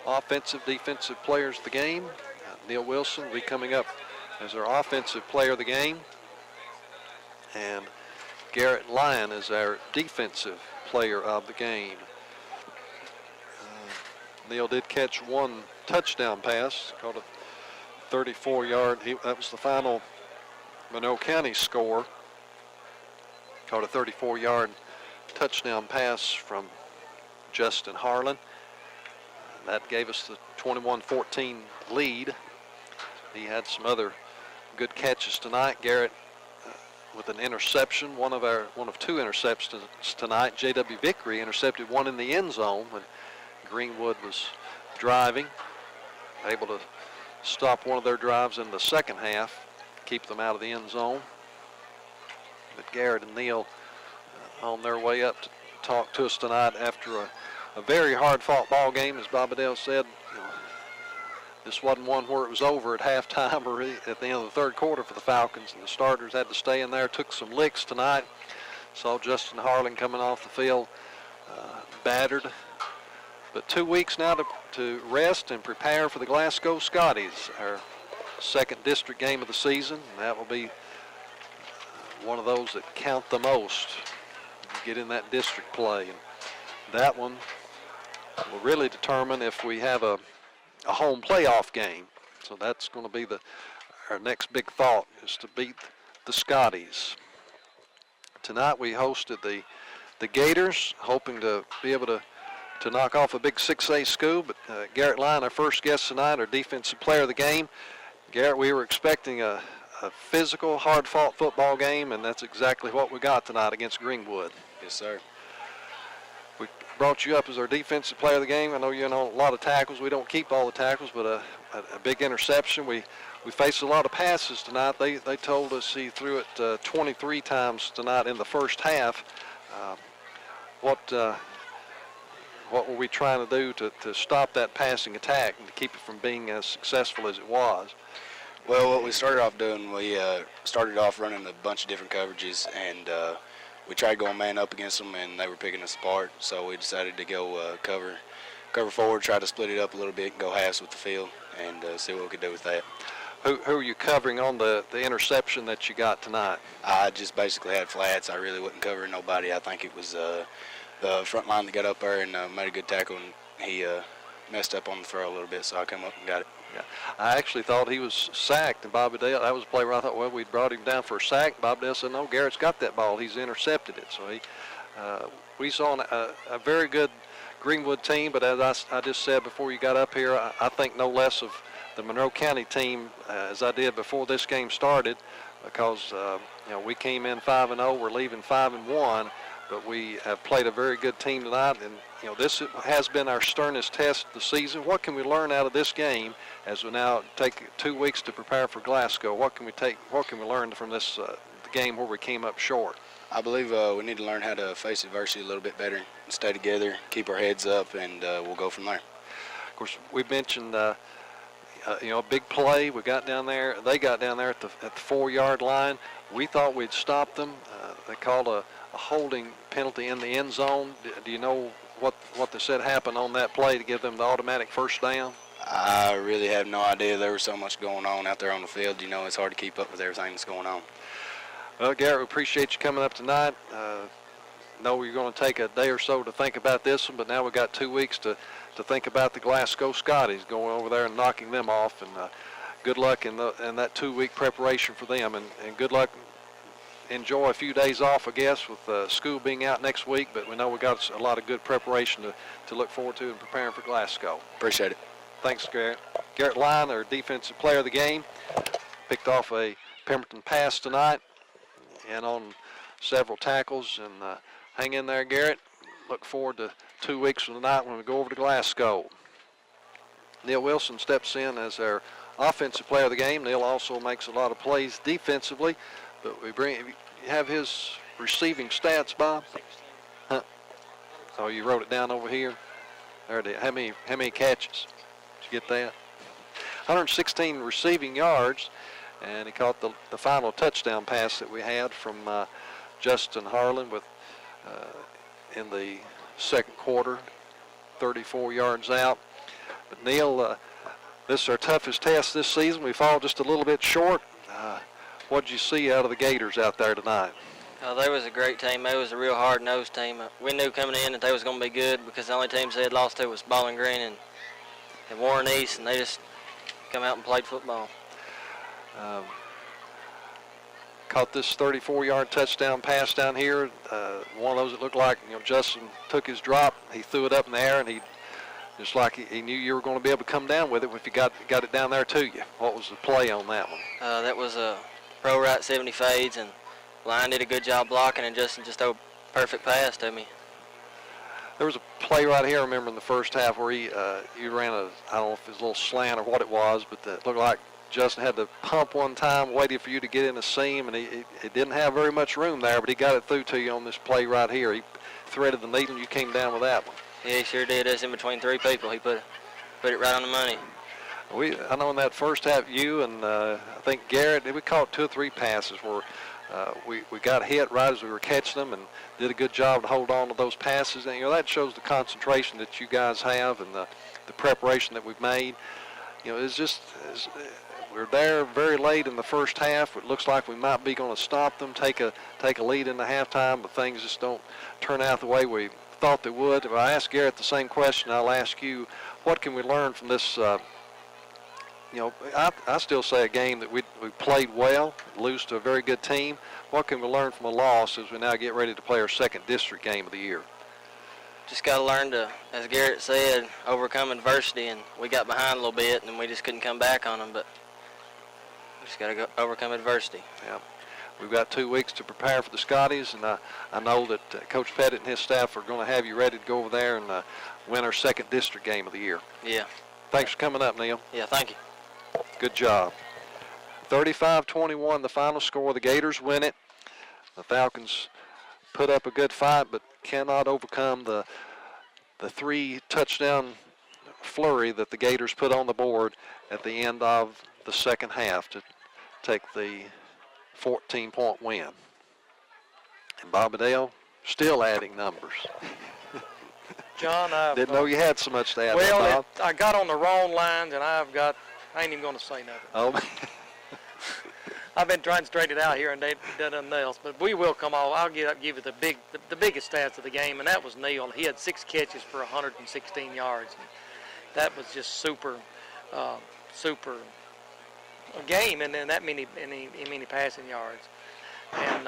offensive, defensive players of the game. Neil Wilson will be coming up as our offensive player of the game. And Garrett Lyon is our defensive player of the game. Neil did catch one touchdown pass, caught a 34-yard. That was the final Monroe County score. Caught a 34-yard touchdown pass from Justin Harlan. That gave us the 21-14 lead. He had some other good catches tonight. Garrett with an interception, one of two interceptions tonight. J.W. Vickery intercepted one in the end zone when Greenwood was driving, able to stop one of their drives in the second half, keep them out of the end zone. But Garrett and Neil on their way up to talk to us tonight after a very hard-fought ball game, as Bobby Dale said. This wasn't one where it was over at halftime or at the end of the third quarter for the Falcons, and the starters had to stay in there, took some licks tonight. Saw Justin Harlan coming off the field battered. But 2 weeks now to rest and prepare for the Glasgow Scotties, our second district game of the season. And that will be one of those that count the most, get in that district play. And that one will really determine if we have a home playoff game. So that's going to be our next big thought, is to beat the Scotties. Tonight we hosted the Gators, hoping to be able to knock off a big 6A school, but Garrett Lyon, our first guest tonight, our defensive player of the game. Garrett, we were expecting a physical, hard-fought football game, and that's exactly what we got tonight against Greenwood. Yes, sir. We brought you up as our defensive player of the game. I know you're in a lot of tackles. We don't keep all the tackles, but a big interception. We faced a lot of passes tonight. They told us he threw it 23 times tonight in the first half. What were we trying to do to stop that passing attack and to keep it from being as successful as it was? Well, what we started off doing, we started off running a bunch of different coverages, and we tried going man up against them, and they were picking us apart. So we decided to go cover forward, try to split it up a little bit, and go halves with the field, and see what we could do with that. Who are you covering on the interception that you got tonight? I just basically had flats. I really wasn't covering nobody. I think it was the front line that got up there and made a good tackle, and he messed up on the throw a little bit, so I come up and got it. Yeah, I actually thought he was sacked, and Bobby Dale, that was a play where I thought, well, we brought him down for a sack. Bobby Dale said, no, Garrett's got that ball. He's intercepted it. So we saw a very good Greenwood team, but as I just said before you got up here, I think no less of the Monroe County team as I did before this game started, because we came in 5-0, we're leaving 5-1. But we have played a very good team tonight, and this has been our sternest test of the season. What can we learn out of this game as we now take 2 weeks to prepare for Glasgow? What can we learn from this game where we came up short? I believe we need to learn how to face adversity a little bit better, and stay together, keep our heads up, and we'll go from there. Of course, we mentioned a big play. We got down there. They got down there at the 4-yard line. We thought we'd stop them. They called a holding penalty in the end zone. Do you know what they said happened on that play to give them the automatic first down? I really have no idea. There was so much going on out there on the field. It's hard to keep up with everything that's going on. Well, Garrett, we appreciate you coming up tonight. Know you're going to take a day or so to think about this one, but now we've got 2 weeks to think about the Glasgow Scotties, going over there and knocking them off. And good luck in that 2-week preparation for them, and good luck. Enjoy a few days off, I guess, with school being out next week, but we know we got a lot of good preparation to look forward to in preparing for Glasgow. Appreciate it. Thanks, Garrett. Garrett Lyon, our defensive player of the game, picked off a Pemberton pass tonight and on several tackles. And hang in there, Garrett. Look forward to 2 weeks from tonight when we go over to Glasgow. Neil Wilson steps in as our offensive player of the game. Neil also makes a lot of plays defensively, but you have his receiving stats, Bob? Huh? Oh, you wrote it down over here. There it is. How many catches? Did you get that? 116 receiving yards, and he caught the final touchdown pass that we had from Justin Harlan with in the second quarter, 34 yards out. But Neil, this is our toughest test this season. We fall just a little bit short. What did you see out of the Gators out there tonight? They was a great team. They was a real hard-nosed team. We knew coming in that they was going to be good because the only teams they had lost to was Bowling Green and Warren East, and they just come out and played football. Caught this 34-yard touchdown pass down here. One of those that looked like, Justin took his drop. He threw it up in the air, and he just like he knew you were going to be able to come down with it if you got it down there to you. What was the play on that one? That was a pro right 70 fades, and Line did a good job blocking, and Justin just threw a perfect pass to me. There was a play right here, I remember, in the first half where you ran I don't know if it was a little slant or what it was, but it looked like Justin had to pump one time, waited for you to get in a seam, and he didn't have very much room there, but he got it through to you on this play right here. He threaded the needle, and you came down with that one. Yeah, he sure did. Us in between three people. He put it right on the money. I know in that first half, you and I think Garrett, we caught 2 or 3 passes where we got hit right as we were catching them and did a good job to hold on to those passes. And, that shows the concentration that you guys have and the preparation that we've made. We're there very late in the first half. It looks like we might be going to stop them, take a lead in the halftime, but things just don't turn out the way we thought they would. If I ask Garrett the same question, I'll ask you, what can we learn from this? I still say a game that we played well, lose to a very good team. What can we learn from a loss as we now get ready to play our second district game of the year? Just got to learn to, as Garrett said, overcome adversity, and we got behind a little bit, and we just couldn't come back on them, but we just got to overcome adversity. Yeah. We've got 2 weeks to prepare for the Scotties, and I know that Coach Pettit and his staff are going to have you ready to go over there and win our second district game of the year. Yeah. Thanks for coming up, Neil. Yeah, thank you. Good job. 35-21, the final score. The Gators win it. The Falcons put up a good fight, but cannot overcome the 3 touchdown flurry that the Gators put on the board at the end of the second half to take the 14-point win. And Bobadale still adding numbers. John, Didn't know you had so much to add. Well, Bob. I got on the wrong lines, and I ain't even going to say nothing. Oh, I've been trying to straighten it out here, and they've done nothing else. But we will come off. I'll give you the biggest stats of the game, and that was Neil. He had 6 catches for 116 yards. And that was just super a game, and then that many passing yards. And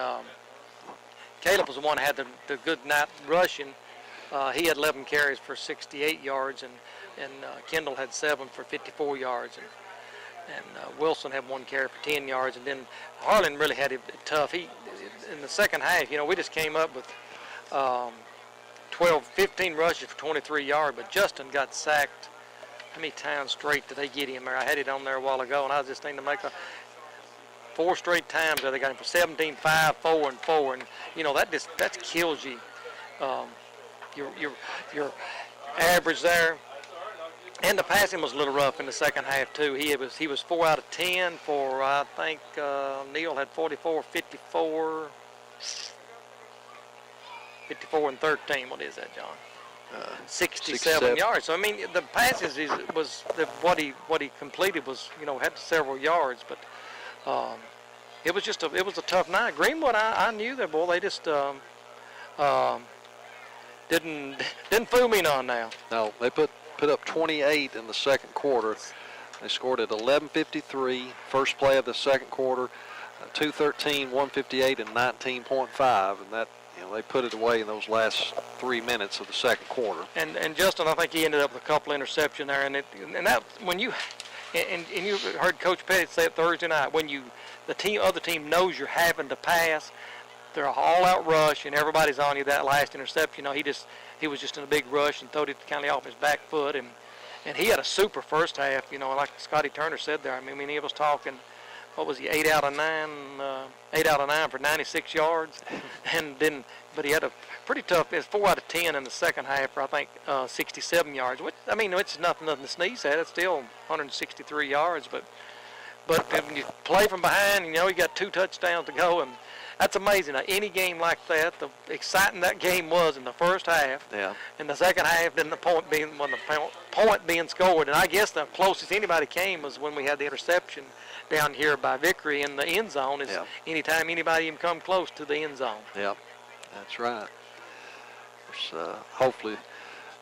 Caleb was the one that had the good night rushing. He had 11 carries for 68 yards, and Kendall had 7 for 54 yards, and Wilson had 1 carry for 10 yards, and then Harlan really had it tough. He in the second half, we just came up with 15 rushes for 23 yards, but Justin got sacked. How many times straight did they get him there? I had it on there a while ago, and I was just thinking to make 4 straight times that they got him for 17, 5, 4, and 4, and that kills you. Your average there, and the passing was a little rough in the second half too. He was 4 out of 10 for I think Neil had 44, 54 and 13. What is that, John? 67 yards. So I mean, the passes was what he completed was had several yards, but it was a tough night. Greenwood, I knew that boy. They just didn't fool me none now. No, they put up 28 in the second quarter. They scored at 11:53, first play of the second quarter, 2:13, 158, and 19.5, and that they put it away in those last 3 minutes of the second quarter. And Justin, I think he ended up with a couple interceptions there, and that when you heard Coach Pettit say it Thursday night, when the other team knows you're having to pass, they're an all-out rush, and everybody's on you. That last interception, he was just in a big rush and throwed it kind of off his back foot, and And he had a super first half, you know, like Scotty Turner said there. I mean, he was talking, what was he, 8 out of 9 for 96 yards. And then, but he had a pretty tough, it's 4 out of 10 in the second half for, I think, 67 yards. Which, I mean, it's nothing to sneeze at. It's still 163 yards. But when you play from behind, you know, you got 2 touchdowns to go, and that's amazing. Now, any game like that, the exciting that game was in the first half. Yeah. In the second half, then the point being scored. And I guess the closest anybody came was when we had the interception down here by Vickery in the end zone. Is anytime anybody even come close to the end zone. Yep, that's right. Hopefully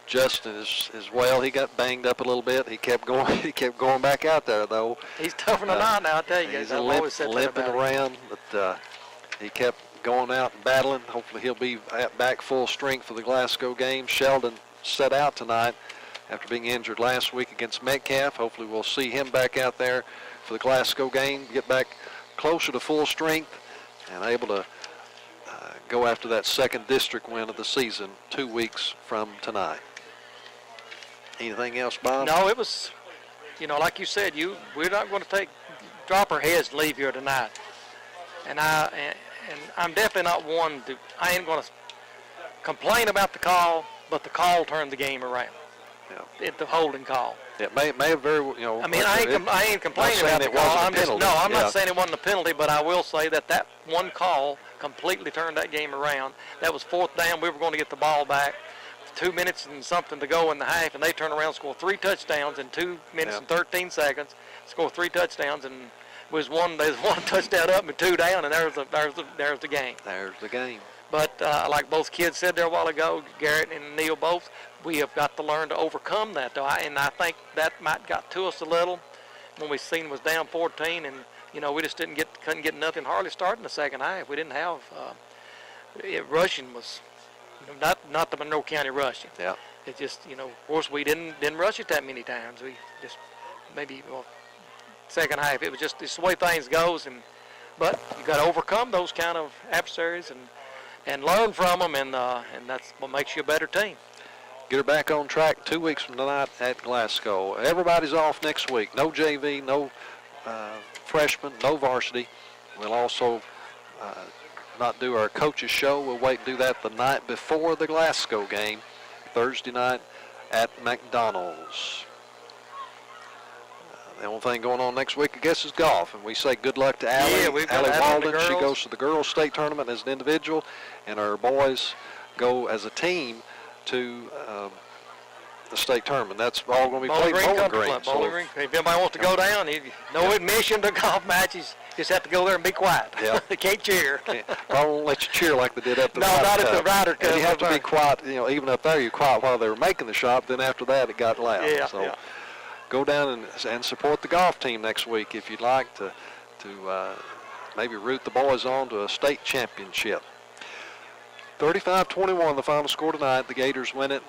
Justin is well. He got banged up a little bit. He kept going. He kept going back out there though. He's tougher than I now. I tell you, he's I've always said that limping about him. around, but he kept going out and battling. Hopefully he'll be back full strength for the Glasgow game. Sheldon set out tonight after being injured last week against Metcalf. Hopefully we'll see him back out there for the Glasgow game, get back closer to full strength and able to go after that second district win of the season 2 weeks from tonight. Anything else, Bob? No, it was, you know, like you said, we're not going to drop our heads and leave here tonight. And I'm definitely not one to, I ain't going to complain about the call, but the call turned the game around. Yeah. The holding call. It may have very, you know. I mean, I ain't complaining about the call. I'm not saying it wasn't a penalty, but I will say that one call completely turned that game around. That was 4th down. We were going to get the ball back. 2 minutes and something to go in the half, and they turn around and score 3 touchdowns in 2 minutes and 13 seconds. Score 3 touchdowns, and there's one touchdown up and 2 down, and there's the game. There's the game. But like both kids said there a while ago, Garrett and Neil both, we have got to learn to overcome that, though. And I think that might got to us a little when we seen was down 14, and you know we just couldn't get nothing. Hardly starting the second half. We didn't have rushing was not the Monroe County rushing. Yeah. It just, you know, of course we didn't rush it that many times. We just maybe second half. It was just it's the way things goes, but you got to overcome those kind of adversaries and learn from them, and that's what makes you a better team. Get her back on track 2 weeks from tonight at Glasgow. Everybody's off next week. No JV, no freshmen, no varsity. We'll also not do our coaches show. We'll wait and do that the night before the Glasgow game, Thursday night at McDonald's. The only thing going on next week, I guess, is golf. And we say good luck to Allie. Yeah, we've got Allie Walden. the She girls. goes to the girls' state tournament as an individual, and our boys go as a team to the state tournament. That's all going to be played Bowling Green. Bowling Green. If anybody wants to go down, no admission to golf matches. Just have to go there and be quiet. Yeah. They can't cheer. Probably won't let you cheer like they did up the No, not at the Ryder Cup. And you have to be quiet. You know, even up there, you're quiet while they were making the shot. Then after that, it got loud. Yeah, so yeah. go down and support the golf team next week if you'd like to maybe root the boys on to a state championship. 35-21, the final score tonight. The Gators win it